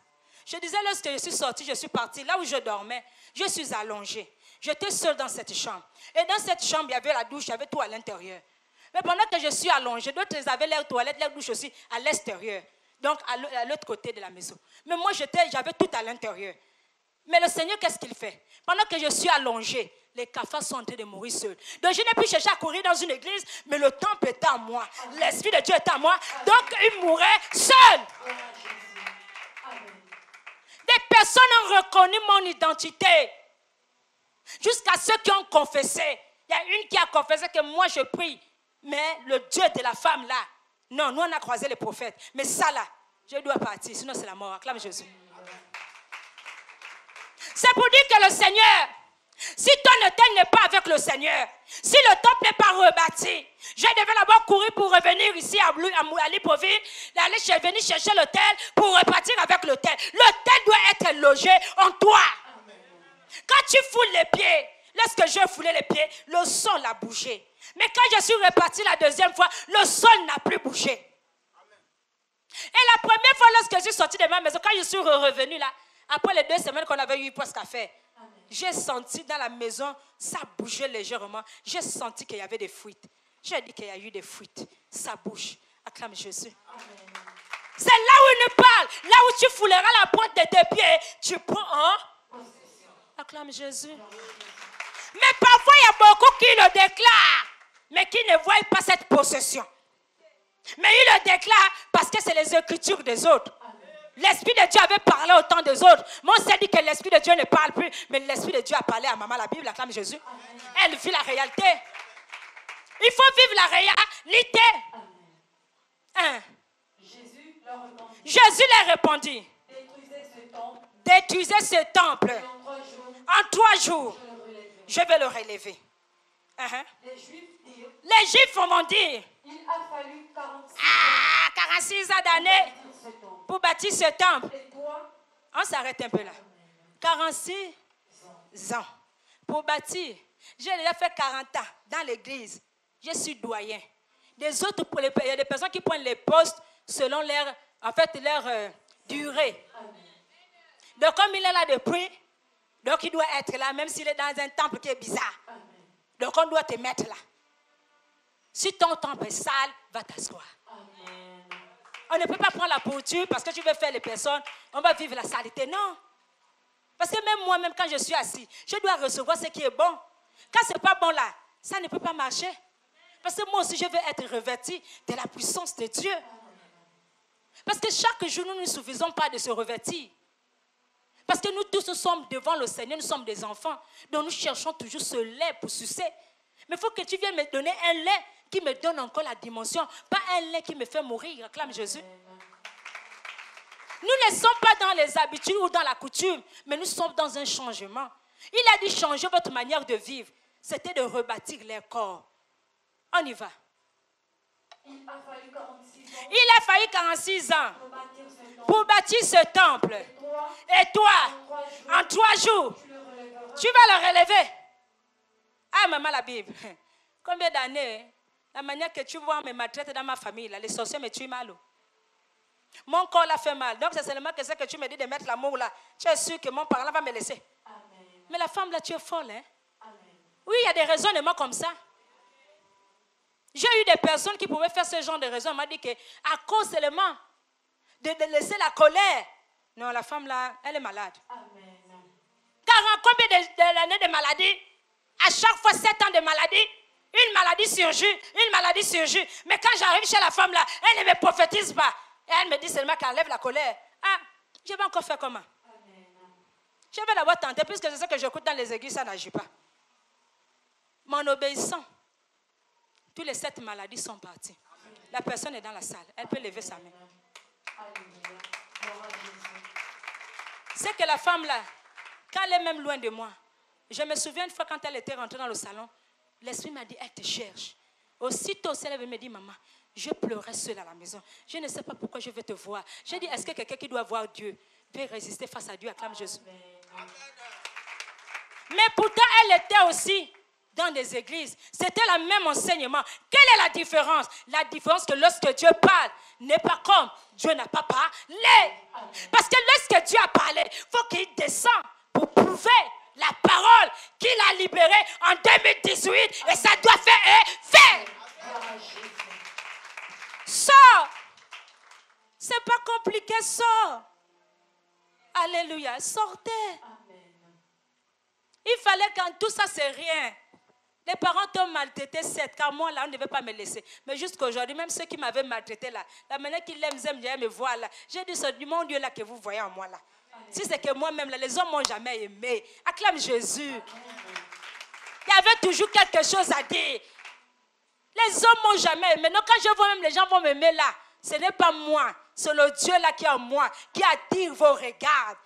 Speaker 4: Je disais, lorsque je suis sortie, je suis partie. Là où je dormais, je suis allongée. J'étais seule dans cette chambre. Et dans cette chambre, il y avait la douche, il y avait tout à l'intérieur. Mais pendant que je suis allongée, d'autres avaient leur toilette, leur douche aussi à l'extérieur. Donc, à l'autre côté de la maison. Mais moi, j'avais tout à l'intérieur. Mais le Seigneur, qu'est-ce qu'il fait? Pendant que je suis allongée, les cafards sont en train de mourir seuls. Donc, je n'ai plus cherché à courir dans une église, mais le temple était en moi. L'Esprit de Dieu était en moi. Donc, il mourait seul. Des personnes ont reconnu mon identité. Jusqu'à ceux qui ont confessé. Il y a une qui a confessé que moi, je prie. Mais le Dieu de la femme là, non, nous on a croisé les prophètes. Mais ça là, je dois partir, sinon c'est la mort. Acclame Jésus. C'est pour dire que le Seigneur, si ton autel n'est pas avec le Seigneur, si le temple n'est pas rebâti, je devais d'abord courir pour revenir ici à Libreville, aller venir chercher l'autel pour repartir avec l'autel. L'autel doit être logé en toi. Quand tu foules les pieds, lorsque je foulais les pieds, le sol a bougé. Mais quand je suis reparti la deuxième fois, le sol n'a plus bougé. Et la première fois, lorsque je suis sorti de ma maison, quand je suis revenu là, après les 2 semaines qu'on avait eu presque à faire, j'ai senti dans la maison, ça bougeait légèrement. J'ai senti qu'il y avait des fuites. J'ai dit qu'il y a eu des fuites. Ça bouge. Acclame Jésus. C'est là où il nous parle. Là où tu fouleras la pointe de tes pieds, tu prends acclame Jésus. Mais parfois, il y a beaucoup qui le déclarent, mais qui ne voient pas cette possession. Mais ils le déclarent parce que c'est les écritures des autres. L'Esprit de Dieu avait parlé au temps des autres. Moi, on s'est dit que l'Esprit de Dieu ne parle plus, mais l'Esprit de Dieu a parlé à maman. La Bible acclame Jésus. Elle vit la réalité. Il faut vivre la réalité. Jésus leur répondit. Détruisez ce temple. En 3 jours, je vais le relever. Les Juifs vont dire,
Speaker 5: il a fallu
Speaker 4: 46 ans d'années pour bâtir ce temple.
Speaker 5: Et toi,
Speaker 4: on s'arrête un peu là. 46 ans pour bâtir. J'ai déjà fait 40 ans dans l'église. Je suis doyen. Des autres, il y a des personnes qui prennent les postes selon leur durée. Donc comme il est là depuis, donc il doit être là, même s'il est dans un temple qui est bizarre. Donc on doit te mettre là. Si ton temple est sale, va t'asseoir. On ne peut pas prendre la pourriture parce que tu veux faire les personnes, on va vivre la saleté. Non. Parce que même moi-même, quand je suis assis, je dois recevoir ce qui est bon. Quand ce n'est pas bon là, ça ne peut pas marcher. Parce que moi aussi, je veux être revêti de la puissance de Dieu. Parce que chaque jour, nous ne suffisons pas de se revêtir. Parce que nous tous nous sommes devant le Seigneur, nous sommes des enfants. Donc nous cherchons toujours ce lait pour sucer. Mais il faut que tu viennes me donner un lait qui me donne encore la dimension. Pas un lait qui me fait mourir, acclame Jésus. Nous ne sommes pas dans les habitudes ou dans la coutume, mais nous sommes dans un changement. Il a dit changer votre manière de vivre. C'était de rebâtir les corps. On y va.
Speaker 5: il a fallu 46 ans
Speaker 4: Il a fallu 46 ans pour bâtir ce temple. Et toi, en 3 jours, tu vas le relever. Ah, maman, la Bible. Combien d'années, la manière que tu vois me maltraiter dans ma famille, là, les sorciers me tuent mal. Mon corps l'a fait mal. Donc, c'est seulement que ce que tu me dis de mettre l'amour là. Tu es sûr que mon parent va me laisser. Amen. Mais la femme là, tu es folle. Hein? Amen. Oui, il y a des raisonnements comme ça. J'ai eu des personnes qui pouvaient faire ce genre de raisons. On m'a dit qu'à cause seulement de laisser la colère. Non, la femme là, elle est malade. Amen. Car en combien d'années de maladie? À chaque fois 7 ans de maladie, une maladie surgit. Mais quand j'arrive chez la femme là, elle ne me prophétise pas. Et elle me dit seulement qu'elle enlève la colère. Ah, je vais encore faire comment? Amen. Je vais d'abord tenter, puisque c'est ce que j'écoute dans les églises, ça n'agit pas. Mon obéissant, tous les 7 maladies sont parties. Amen. La personne est dans la salle, elle peut lever sa main. C'est que la femme là, quand elle est même loin de moi, je me souviens une fois quand elle était rentrée dans le salon, L'esprit m'a dit, elle te cherche. Aussitôt, elle me dit, maman, je pleurais seule à la maison. Je ne sais pas pourquoi je vais te voir. J'ai dit, est-ce que quelqu'un qui doit voir Dieu peut résister face à Dieu, acclame Jésus. Mais pourtant, elle était aussi dans des églises. C'était le même enseignement. Quelle est la différence? La différence que lorsque Dieu parle, n'est pas comme Dieu n'a pas parlé. Parce que lorsque Dieu a parlé, il faut qu'il descende pour prouver la parole qu'il a libérée en 2018 et ça doit faire effet. Sors. C'est pas compliqué, sors. Alléluia, sortez. Il fallait quand tout ça c'est rien. Les parents t'ont maltraité, certes, car moi là, on ne devait pas me laisser. Mais jusqu'aujourd'hui, même ceux qui m'avaient maltraité là, la manière qu'ils aiment me voir là, j'ai dit, c'est du mon Dieu là que vous voyez en moi là. Si c'est que moi-même là, les hommes m'ont jamais aimé. Acclame Jésus. Il y avait toujours quelque chose à dire. Les hommes m'ont jamais aimé. Donc quand je vois même les gens vont m'aimer là, ce n'est pas moi, c'est le Dieu là qui est en moi, qui attire vos regards.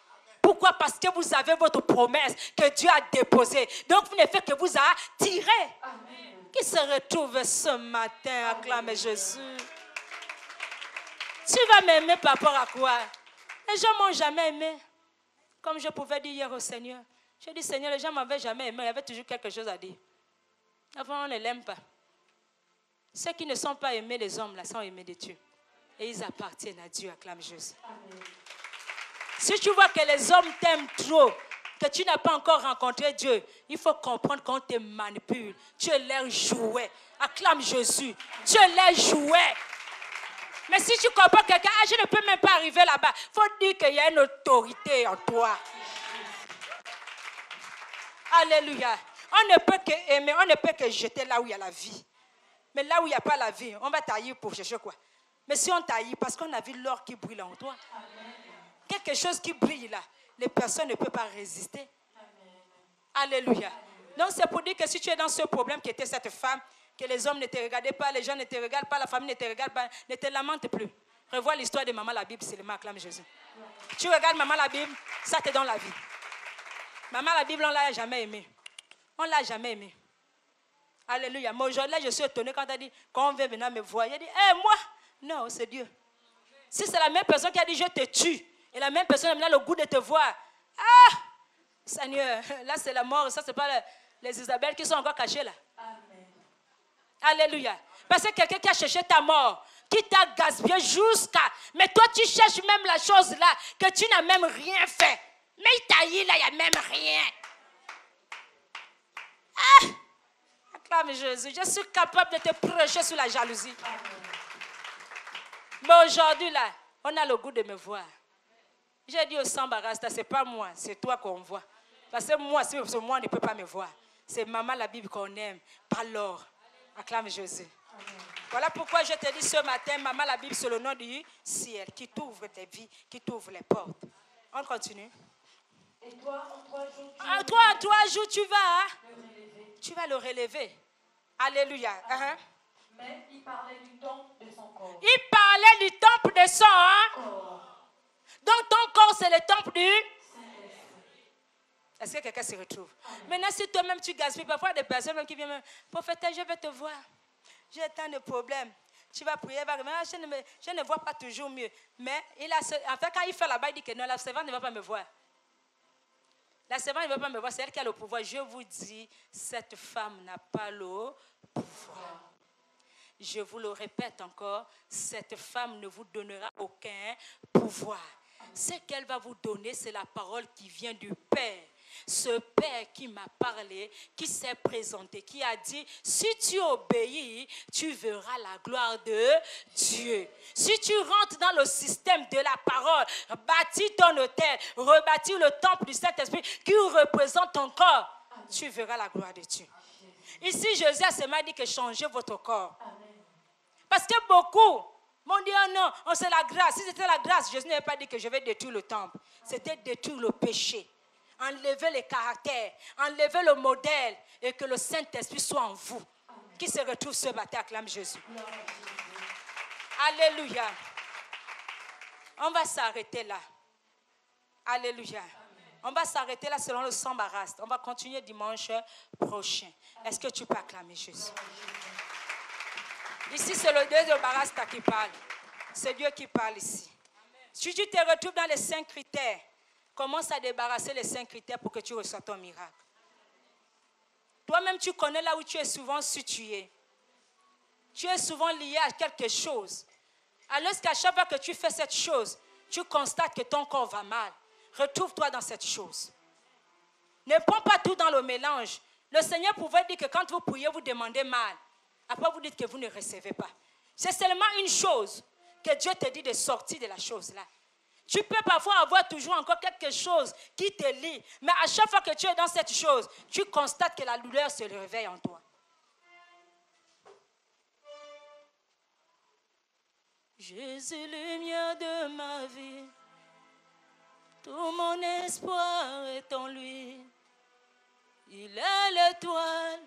Speaker 4: Pourquoi? Parce que vous avez votre promesse que Dieu a déposée. Donc vous ne faites que vous attirer. Amen. Qui se retrouve ce matin, acclame Jésus. Tu vas m'aimer par rapport à quoi? Les gens ne m'ont jamais aimé. Comme je pouvais dire hier au Seigneur. J'ai dit, Seigneur, les gens ne m'avaient jamais aimé. Il y avait toujours quelque chose à dire. Avant, on ne l'aime pas. Ceux qui ne sont pas aimés, les hommes, là, sont aimés de Dieu. Et ils appartiennent à Dieu, acclame Jésus. Amen. Si tu vois que les hommes t'aiment trop, que tu n'as pas encore rencontré Dieu, il faut comprendre qu'on te manipule. Tu es leur jouet. Acclame Jésus. Tu es leur jouet. Mais si tu comprends quelqu'un, je ne peux même pas arriver là-bas. Il faut dire qu'il y a une autorité en toi. Alléluia. On ne peut que aimer, on ne peut que jeter là où il y a la vie. Mais là où il n'y a pas la vie, on va tailler pour chercher quoi? Mais si on taille, parce qu'on a vu l'or qui brille en toi. Amen. Quelque chose qui brille là, les personnes ne peuvent pas résister. Amen. Alléluia. Amen. Donc c'est pour dire que si tu es dans ce problème qui était cette femme, que les hommes ne te regardaient pas, les gens ne te regardent pas, la famille ne te regarde pas, ne te lamente plus. Revois l'histoire de maman la Bible, c'est le mot, acclame Jésus. Tu regardes maman la Bible, ça te donne la vie. Maman la Bible, on ne l'a jamais aimée. On ne l'a jamais aimée. Alléluia. Mais aujourd'hui, je suis étonnée quand elle dit, quand on vient maintenant me voir, elle dit, moi, non, c'est Dieu. Si c'est la même personne qui a dit, je te tue, et la même personne a maintenant le goût de te voir, Seigneur, là c'est la mort, ça c'est pas les Isabelles qui sont encore cachées là. Amen. Alléluia. Parce que quelqu'un qui a cherché ta mort, qui t'a gaspillé jusqu'à... Mais toi tu cherches même la chose là, que tu n'as même rien fait. Mais il t'a dit là, il n'y a même rien. Acclame Jésus, je suis capable de te prêcher sur la jalousie. Amen. Mais aujourd'hui là, on a le goût de me voir. J'ai dit au Sambarasta, ce n'est pas moi, c'est toi qu'on voit. Parce que moi, on ne peut pas me voir. C'est maman la Bible qu'on aime, pas l'or. Acclame Jésus. Amen. Voilà pourquoi je te dis ce matin, maman la Bible, c'est le nom du ciel qui t'ouvre tes vies, qui t'ouvre les portes. On continue.
Speaker 5: Et toi, en 3 jours,
Speaker 4: en 3 jours, tu vas tu vas le relever. Alléluia.
Speaker 5: Mais il parlait du temple de son corps.
Speaker 4: Il parlait du temple de son corps. Donc ton corps, c'est le temple du... Est-ce que quelqu'un se retrouve? Amen. Maintenant, si toi-même tu gaspilles, parfois des personnes même qui viennent me prophète, je vais te voir. J'ai tant de problèmes. Tu vas prier, je ne vois pas toujours mieux. Mais en fait, quand il fait là-bas, il dit que non, la servante ne va pas me voir. La servante ne va pas me voir, c'est elle qui a le pouvoir. Je vous dis, cette femme n'a pas le pouvoir. Je vous le répète encore, cette femme ne vous donnera aucun pouvoir. Ce qu'elle va vous donner, c'est la parole qui vient du Père. Ce Père qui m'a parlé, qui s'est présenté, qui a dit, si tu obéis, tu verras la gloire de Dieu. Si tu rentres dans le système de la parole, bâtis ton autel, rebâtis le temple du Saint-Esprit qui représente ton corps, tu verras la gloire de Dieu. Ici, Jésus m'a dit que changez votre corps. Parce que beaucoup m'ont dit, oh non, c'est la grâce. Si c'était la grâce, Jésus n'avait pas dit que je vais détruire le temple. C'était détruire le péché. Enlever les caractères, enlever le modèle et que le Saint-Esprit soit en vous. Amen. Qui se retrouve ce matin, acclame Jésus. Alléluia. On va s'arrêter là. Alléluia. Amen. On va s'arrêter là selon le Sambarast. On va continuer dimanche prochain. Est-ce que tu peux acclamer Jésus? Ici, c'est le Dieu de Barasta qui parle. C'est Dieu qui parle ici. Si tu te retrouves dans les 5 critères, commence à débarrasser les 5 critères pour que tu reçoives ton miracle. Toi-même, tu connais là où tu es souvent situé. Tu es souvent lié à quelque chose. Alors qu'à chaque fois que tu fais cette chose, tu constates que ton corps va mal. Retrouve-toi dans cette chose. Ne prends pas tout dans le mélange. Le Seigneur pouvait dire que quand vous priez, vous demandez mal. Après, vous dites que vous ne recevez pas. C'est seulement une chose que Dieu te dit de sortir de la chose là. Tu peux parfois avoir toujours encore quelque chose qui te lie. Mais à chaque fois que tu es dans cette chose, tu constates que la douleur se réveille en toi. Jésus, lumière de ma vie, tout mon espoir est en lui. Il est l'étoile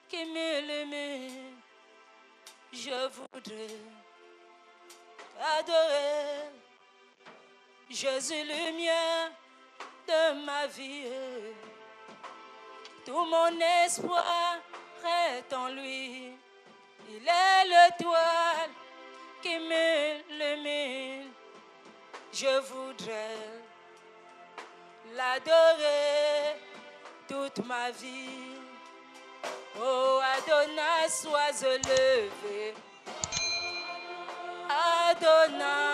Speaker 4: qui m'illumine. Je voudrais adorer Jésus, lumière de ma vie. Tout mon espoir est en lui. Il est l'étoile qui m'illumine. Je voudrais l'adorer toute ma vie. Oh Adonai, sois élevé. Adonai.